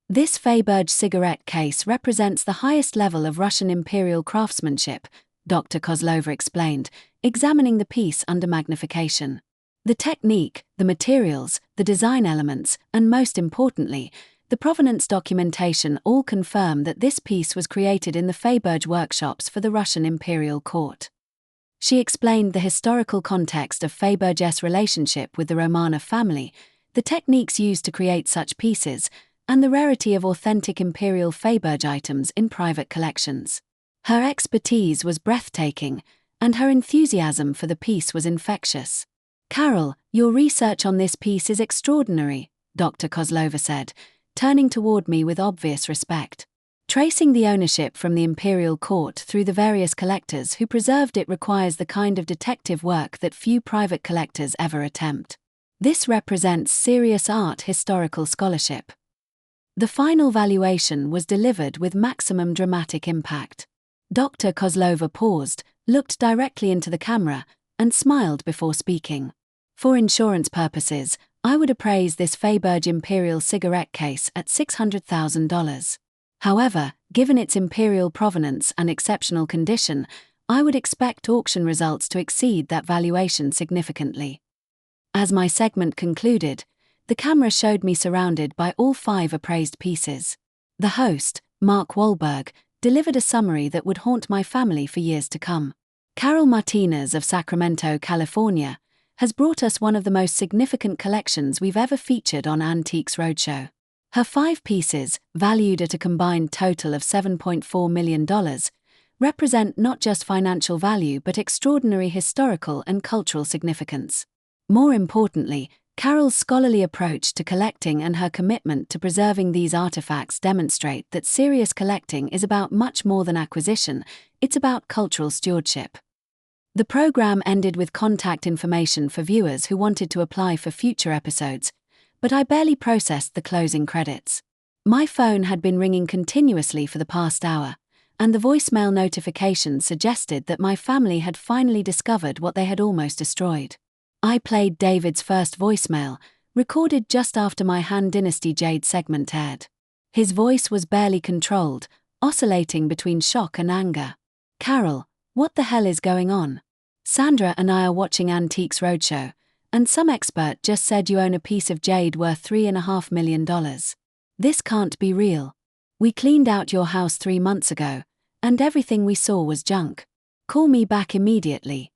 [SPEAKER 1] "This Feyberge cigarette case represents the highest level of Russian imperial craftsmanship," Dr. Kozlova explained, examining the piece under magnification. "The technique, the materials, the design elements, and most importantly, the provenance documentation all confirm that this piece was created in the Feyberge workshops for the Russian imperial court." She explained the historical context of Feyberge's relationship with the Romanov family, the techniques used to create such pieces, and the rarity of authentic imperial Feyberge items in private collections. Her expertise was breathtaking, and her enthusiasm for the piece was infectious. "Carol, your research on this piece is extraordinary," Dr. Kozlova said, turning toward me with obvious respect. "Tracing the ownership from the imperial court through the various collectors who preserved it requires the kind of detective work that few private collectors ever attempt. This represents serious art historical scholarship." The final valuation was delivered with maximum dramatic impact. Dr. Kozlova paused, looked directly into the camera, and smiled before speaking. "For insurance purposes, I would appraise this Feyberge Imperial cigarette case at $600,000. However, given its imperial provenance and exceptional condition, I would expect auction results to exceed that valuation significantly." As my segment concluded, the camera showed me surrounded by all 5 appraised pieces. The host, Mark Wahlberg, delivered a summary that would haunt my family for years to come. "Carol Martinez of Sacramento, California, has brought us one of the most significant collections we've ever featured on Antiques Roadshow. Her 5 pieces, valued at a combined total of $7.4 million, represent not just financial value but extraordinary historical and cultural significance. More importantly, Carol's scholarly approach to collecting and her commitment to preserving these artifacts demonstrate that serious collecting is about much more than acquisition, it's about cultural stewardship." The program ended with contact information for viewers who wanted to apply for future episodes, but I barely processed the closing credits. My phone had been ringing continuously for the past hour, and the voicemail notification suggested that my family had finally discovered what they had almost destroyed. I played David's first voicemail, recorded just after my Han Dynasty Jade segment aired. His voice was barely controlled, oscillating between shock and anger. "Carol, what the hell is going on? Sandra and I are watching Antiques Roadshow, and some expert just said you own a piece of jade worth $3.5 million. This can't be real. We cleaned out your house 3 months ago, and everything we saw was junk. Call me back immediately.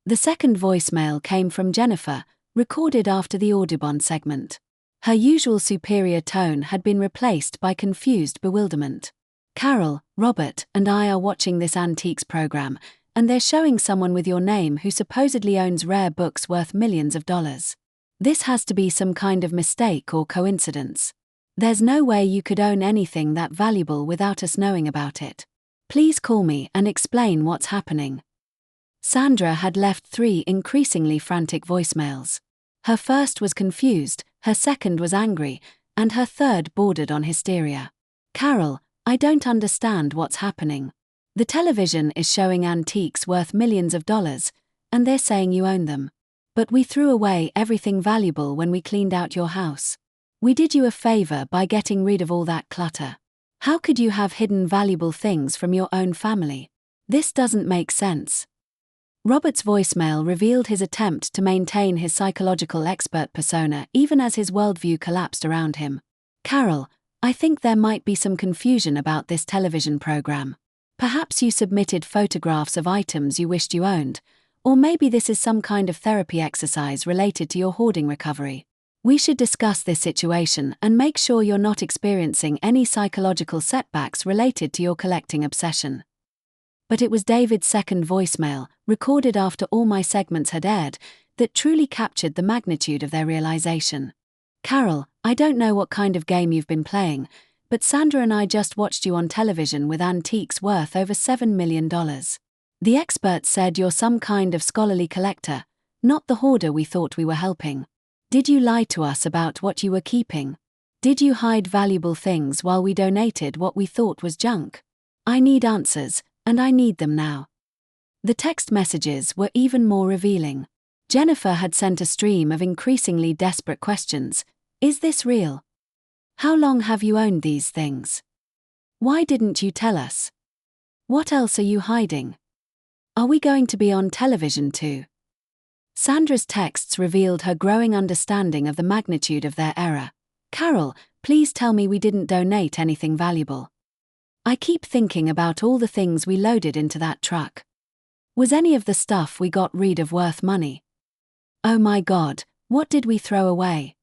[SPEAKER 1] The second voicemail came from Jennifer, recorded after the Audubon segment. Her usual superior tone had been replaced by confused bewilderment. Carol, Robert, and I are watching this antiques program, and they're showing someone with your name who supposedly owns rare books worth millions of dollars. This has to be some kind of mistake or coincidence. There's no way you could own anything that valuable without us knowing about it. Please call me and explain what's happening. Sandra had left 3 increasingly frantic voicemails. Her first was confused, her second was angry, and her third bordered on hysteria. Carol, I don't understand what's happening. The television is showing antiques worth millions of dollars, and they're saying you own them. But we threw away everything valuable when we cleaned out your house. We did you a favor by getting rid of all that clutter. How could you have hidden valuable things from your own family? This doesn't make sense. Robert's voicemail revealed his attempt to maintain his psychological expert persona even as his worldview collapsed around him. Carol, I think there might be some confusion about this television program. Perhaps you submitted photographs of items you wished you owned, or maybe this is some kind of therapy exercise related to your hoarding recovery. We should discuss this situation and make sure you're not experiencing any psychological setbacks related to your collecting obsession. But it was David's second voicemail, recorded after all my segments had aired, that truly captured the magnitude of their realization. Carol, I don't know what kind of game you've been playing, but Sandra and I just watched you on television with antiques worth over $7 million. The experts said you're some kind of scholarly collector, not the hoarder we thought we were helping. Did you lie to us about what you were keeping? Did you hide valuable things while we donated what we thought was junk? I need answers, and I need them now. The text messages were even more revealing. Jennifer had sent a stream of increasingly desperate questions. Is this real? How long have you owned these things? Why didn't you tell us? What else are you hiding? Are we going to be on television too? Sandra's texts revealed her growing understanding of the magnitude of their error. Carol, please tell me we didn't donate anything valuable. I keep thinking about all the things we loaded into that truck. Was any of the stuff we got rid of worth money? Oh my God, what did we throw away?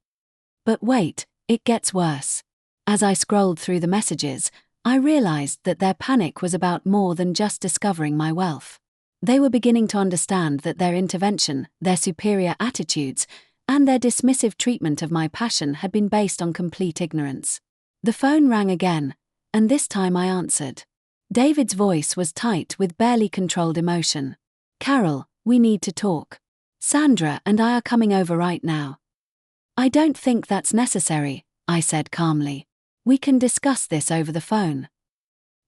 [SPEAKER 1] But wait, it gets worse. As I scrolled through the messages, I realized that their panic was about more than just discovering my wealth. They were beginning to understand that their intervention, their superior attitudes, and their dismissive treatment of my passion had been based on complete ignorance. The phone rang again, and this time I answered. David's voice was tight with barely controlled emotion. Carol, we need to talk. Sandra and I are coming over right now. I don't think that's necessary, I said calmly. We can discuss this over the phone.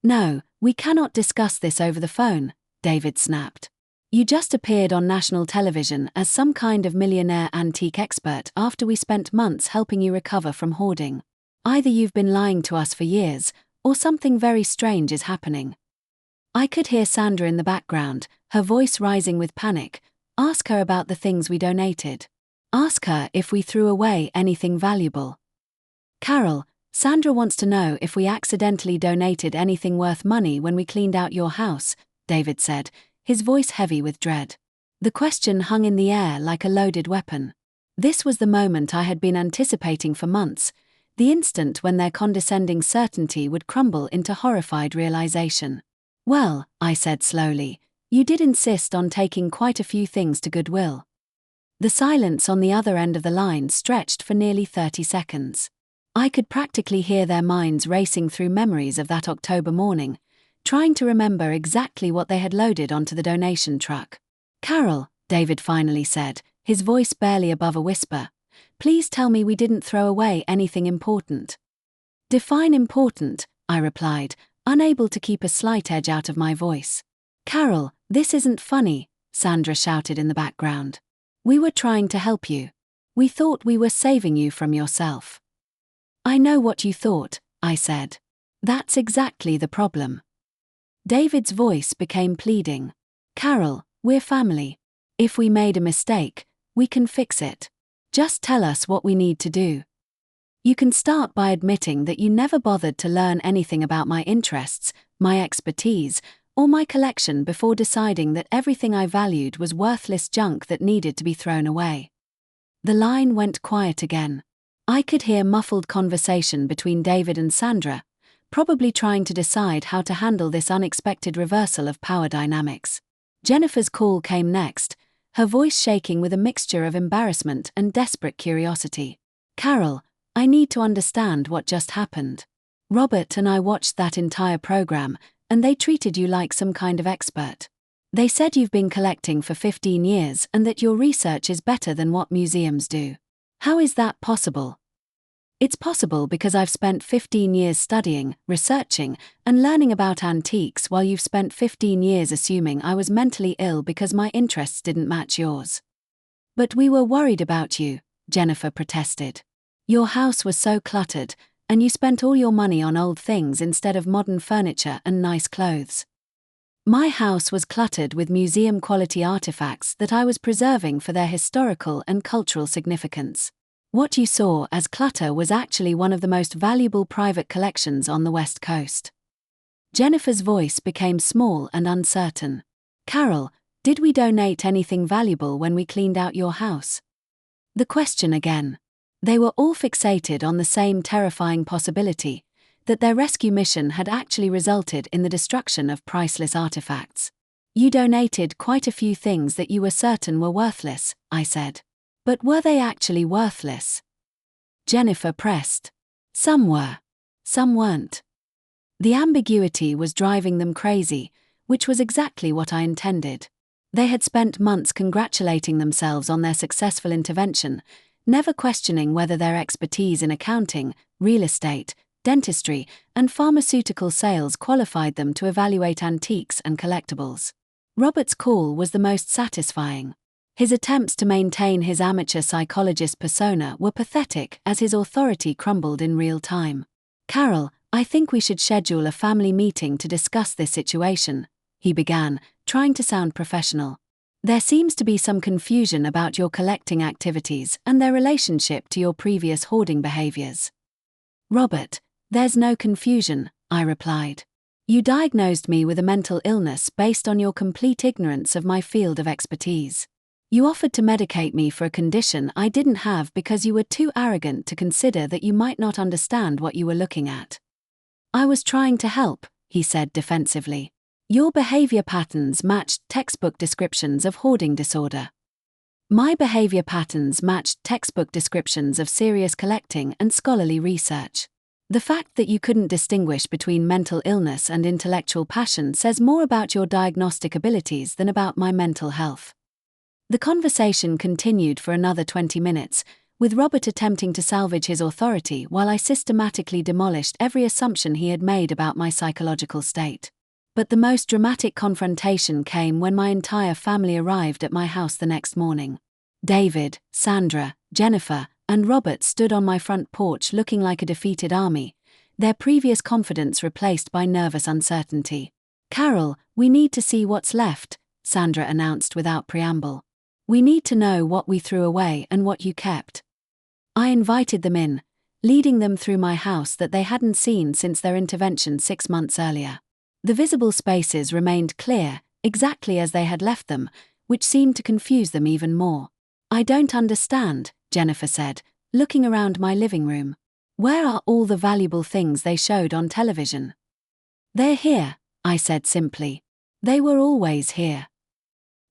[SPEAKER 1] No, we cannot discuss this over the phone, David snapped. You just appeared on national television as some kind of millionaire antique expert after we spent months helping you recover from hoarding. Either you've been lying to us for years, or something very strange is happening. I could hear Sandra in the background, her voice rising with panic. Ask her about the things we donated. Ask her if we threw away anything valuable. Carol, Sandra wants to know if we accidentally donated anything worth money when we cleaned out your house, David said, his voice heavy with dread. The question hung in the air like a loaded weapon. This was the moment I had been anticipating for months, the instant when their condescending certainty would crumble into horrified realization. Well, I said slowly, you did insist on taking quite a few things to Goodwill. The silence on the other end of the line stretched for nearly 30 seconds. I could practically hear their minds racing through memories of that October morning, trying to remember exactly what they had loaded onto the donation truck. Carol, David finally said, his voice barely above a whisper, please tell me we didn't throw away anything important. Define important, I replied, unable to keep a slight edge out of my voice. Carol, this isn't funny, Sandra shouted in the background. We were trying to help you. We thought we were saving you from yourself. I know what you thought, I said. That's exactly the problem. David's voice became pleading. Carol, we're family. If we made a mistake, we can fix it. Just tell us what we need to do. You can start by admitting that you never bothered to learn anything about my interests, my expertise, or my collection before deciding that everything I valued was worthless junk that needed to be thrown away. The line went quiet again. I could hear muffled conversation between David and Sandra, probably trying to decide how to handle this unexpected reversal of power dynamics. Jennifer's call came next, her voice shaking with a mixture of embarrassment and desperate curiosity. "Carol, I need to understand what just happened. Robert and I watched that entire program, and they treated you like some kind of expert. They said you've been collecting for 15 years and that your research is better than what museums do. How is that possible?" "It's possible because I've spent 15 years studying, researching, and learning about antiques while you've spent 15 years assuming I was mentally ill because my interests didn't match yours." "But we were worried about you," Jennifer protested. "Your house was so cluttered, and you spent all your money on old things instead of modern furniture and nice clothes." "My house was cluttered with museum-quality artifacts that I was preserving for their historical and cultural significance. What you saw as clutter was actually one of the most valuable private collections on the West Coast." Jennifer's voice became small and uncertain. "Carol, did we donate anything valuable when we cleaned out your house?" The question again. They were all fixated on the same terrifying possibility, that their rescue mission had actually resulted in the destruction of priceless artifacts. "You donated quite a few things that you were certain were worthless," I said. "But were they actually worthless?" Jennifer pressed. "Some were. Some weren't." The ambiguity was driving them crazy, which was exactly what I intended. They had spent months congratulating themselves on their successful intervention, never questioning whether their expertise in accounting, real estate, dentistry, and pharmaceutical sales qualified them to evaluate antiques and collectibles. Robert's call was the most satisfying. His attempts to maintain his amateur psychologist persona were pathetic as his authority crumbled in real time. "Carol, I think we should schedule a family meeting to discuss this situation," he began, trying to sound professional. "There seems to be some confusion about your collecting activities and their relationship to your previous hoarding behaviors." "Robert, there's no confusion," I replied. "You diagnosed me with a mental illness based on your complete ignorance of my field of expertise. You offered to medicate me for a condition I didn't have because you were too arrogant to consider that you might not understand what you were looking at." "I was trying to help," he said defensively. "Your behavior patterns matched textbook descriptions of hoarding disorder." "My behavior patterns matched textbook descriptions of serious collecting and scholarly research. The fact that you couldn't distinguish between mental illness and intellectual passion says more about your diagnostic abilities than about my mental health." The conversation continued for another 20 minutes, with Robert attempting to salvage his authority while I systematically demolished every assumption he had made about my psychological state. But the most dramatic confrontation came when my entire family arrived at my house the next morning. David, Sandra, Jennifer, and Robert stood on my front porch looking like a defeated army, their previous confidence replaced by nervous uncertainty. "Carol, we need to see what's left," Sandra announced without preamble. "We need to know what we threw away and what you kept." I invited them in, leading them through my house that they hadn't seen since their intervention 6 months earlier. The visible spaces remained clear, exactly as they had left them, which seemed to confuse them even more. "I don't understand," Jennifer said, looking around my living room. "Where are all the valuable things they showed on television?" "They're here," I said simply. "They were always here."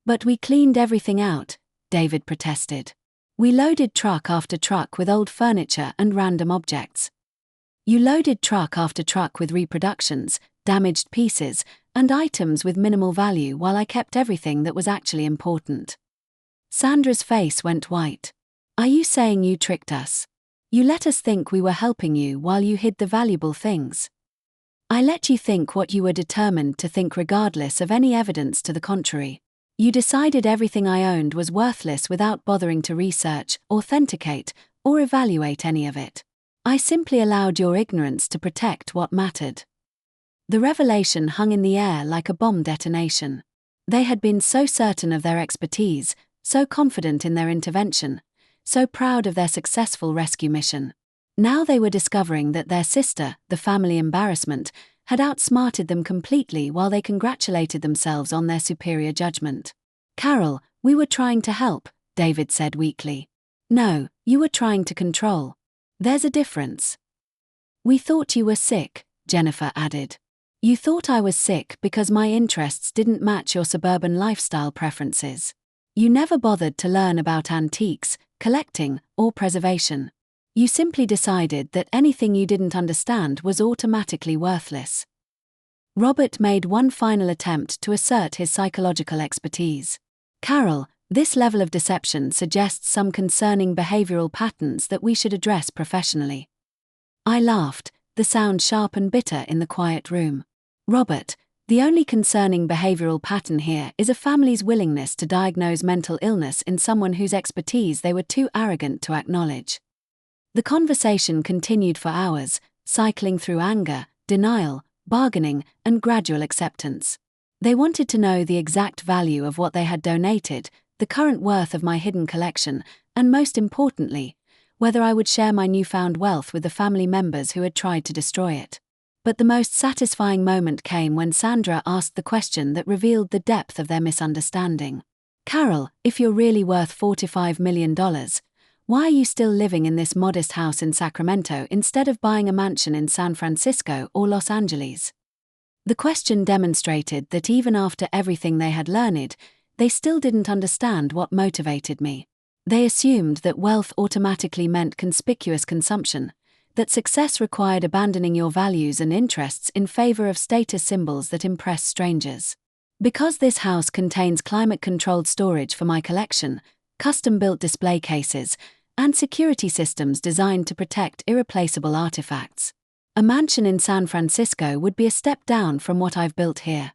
[SPEAKER 1] "But we cleaned everything out," David protested. "We loaded truck after truck with old furniture and random objects." "You loaded truck after truck with reproductions, damaged pieces, and items with minimal value while I kept everything that was actually important." Sandra's face went white. "Are you saying you tricked us? You let us think we were helping you while you hid the valuable things." "I let you think what you were determined to think regardless of any evidence to the contrary. You decided everything I owned was worthless without bothering to research, authenticate, or evaluate any of it. I simply allowed your ignorance to protect what mattered." The revelation hung in the air like a bomb detonation. They had been so certain of their expertise, so confident in their intervention, so proud of their successful rescue mission. Now they were discovering that their sister, the family embarrassment, had outsmarted them completely while they congratulated themselves on their superior judgment. "Carol, we were trying to help," David said weakly. "No, you were trying to control. There's a difference." "We thought you were sick," Jennifer added. "You thought I was sick because my interests didn't match your suburban lifestyle preferences. You never bothered to learn about antiques, collecting, or preservation. You simply decided that anything you didn't understand was automatically worthless." Robert made one final attempt to assert his psychological expertise. "Carol, this level of deception suggests some concerning behavioral patterns that we should address professionally." I laughed, the sound sharp and bitter in the quiet room. "Robert, the only concerning behavioral pattern here is a family's willingness to diagnose mental illness in someone whose expertise they were too arrogant to acknowledge." The conversation continued for hours, cycling through anger, denial, bargaining, and gradual acceptance. They wanted to know the exact value of what they had donated, the current worth of my hidden collection, and most importantly, whether I would share my newfound wealth with the family members who had tried to destroy it. But the most satisfying moment came when Sandra asked the question that revealed the depth of their misunderstanding. "Carol, if you're really worth $45 million, why are you still living in this modest house in Sacramento instead of buying a mansion in San Francisco or Los Angeles?" The question demonstrated that even after everything they had learned, they still didn't understand what motivated me. They assumed that wealth automatically meant conspicuous consumption, that success required abandoning your values and interests in favor of status symbols that impress strangers. Because this house contains climate-controlled storage for my collection, custom-built display cases, and security systems designed to protect irreplaceable artifacts, a mansion in San Francisco would be a step down from what I've built here.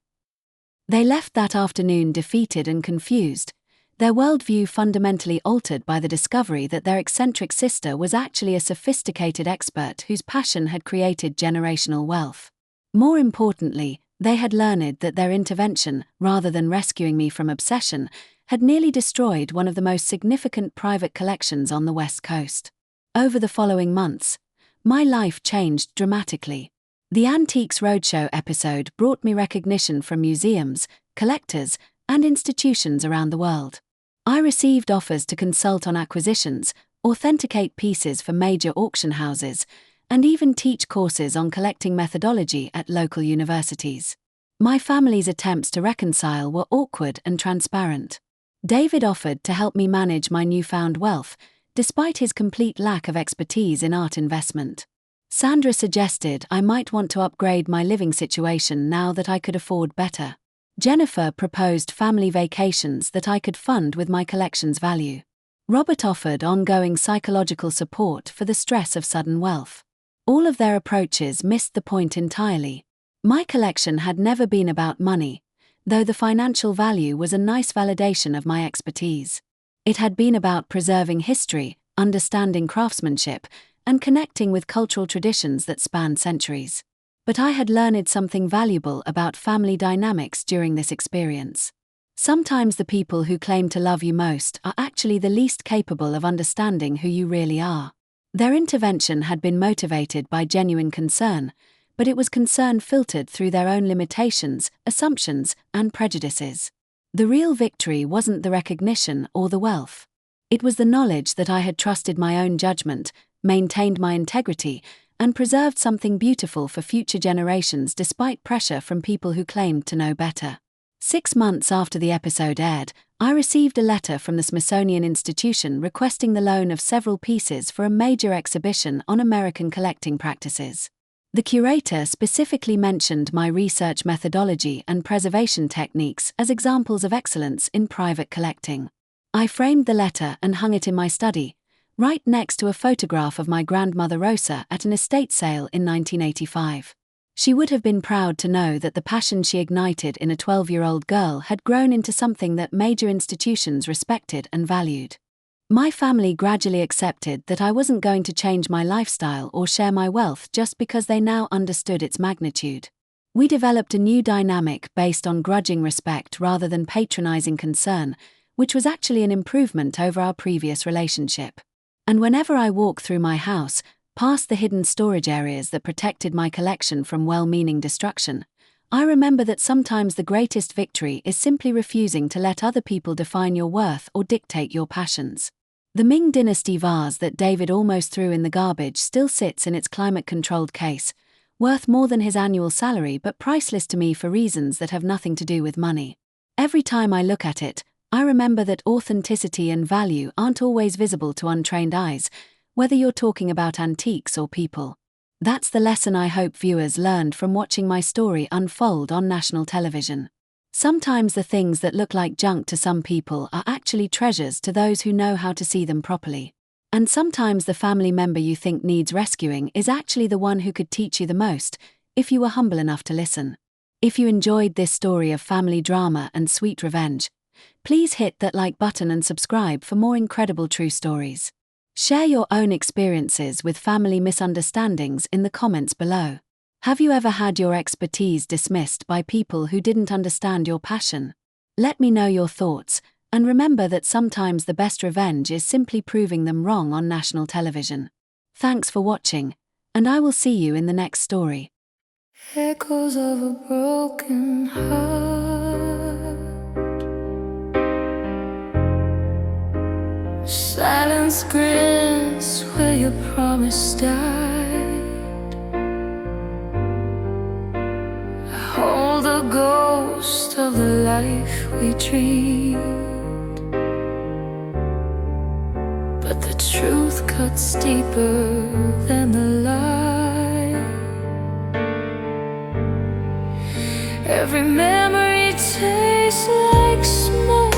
[SPEAKER 1] They left that afternoon defeated and confused, their worldview fundamentally altered by the discovery that their eccentric sister was actually a sophisticated expert whose passion had created generational wealth. More importantly, they had learned that their intervention, rather than rescuing me from obsession, had nearly destroyed one of the most significant private collections on the West Coast. Over the following months, my life changed dramatically. The Antiques Roadshow episode brought me recognition from museums, collectors, and institutions around the world. I received offers to consult on acquisitions, authenticate pieces for major auction houses, and even teach courses on collecting methodology at local universities. My family's attempts to reconcile were awkward and transparent. David offered to help me manage my newfound wealth, despite his complete lack of expertise in art investment. Sandra suggested I might want to upgrade my living situation now that I could afford better. Jennifer proposed family vacations that I could fund with my collection's value. Robert offered ongoing psychological support for the stress of sudden wealth. All of their approaches missed the point entirely. My collection had never been about money, though the financial value was a nice validation of my expertise. It had been about preserving history, understanding craftsmanship, and connecting with cultural traditions that span centuries. But I had learned something valuable about family dynamics during this experience. Sometimes the people who claim to love you most are actually the least capable of understanding who you really are. Their intervention had been motivated by genuine concern, but it was concern filtered through their own limitations, assumptions, and prejudices. The real victory wasn't the recognition or the wealth. It was the knowledge that I had trusted my own judgment, maintained my integrity, and preserved something beautiful for future generations despite pressure from people who claimed to know better. 6 months after the episode aired, I received a letter from the Smithsonian Institution requesting the loan of several pieces for a major exhibition on American collecting practices. The curator specifically mentioned my research methodology and preservation techniques as examples of excellence in private collecting. I framed the letter and hung it in my study, right next to a photograph of my grandmother Rosa at an estate sale in 1985. She would have been proud to know that the passion she ignited in a 12-year-old girl had grown into something that major institutions respected and valued. My family gradually accepted that I wasn't going to change my lifestyle or share my wealth just because they now understood its magnitude. We developed a new dynamic based on grudging respect rather than patronizing concern, which was actually an improvement over our previous relationship. And whenever I walk through my house, past the hidden storage areas that protected my collection from well-meaning destruction, I remember that sometimes the greatest victory is simply refusing to let other people define your worth or dictate your passions. The Ming Dynasty vase that David almost threw in the garbage still sits in its climate-controlled case, worth more than his annual salary but priceless to me for reasons that have nothing to do with money. Every time I look at it, I remember that authenticity and value aren't always visible to untrained eyes, whether you're talking about antiques or people. That's the lesson I hope viewers learned from watching my story unfold on national television. Sometimes the things that look like junk to some people are actually treasures to those who know how to see them properly. And sometimes the family member you think needs rescuing is actually the one who could teach you the most, if you were humble enough to listen. If you enjoyed this story of family drama and sweet revenge, please hit that like button and subscribe for more incredible true stories. Share your own experiences with family misunderstandings in the comments below. Have you ever had your expertise dismissed by people who didn't understand your passion? Let me know your thoughts, and remember that sometimes the best revenge is simply proving them wrong on national television. Thanks for watching, and I will see you in the next story.
[SPEAKER 2] Echoes of a broken heart, silence grins where your promise died. I hold the ghost of the life we dreamed, but the truth cuts deeper than the lie. Every memory tastes like smoke.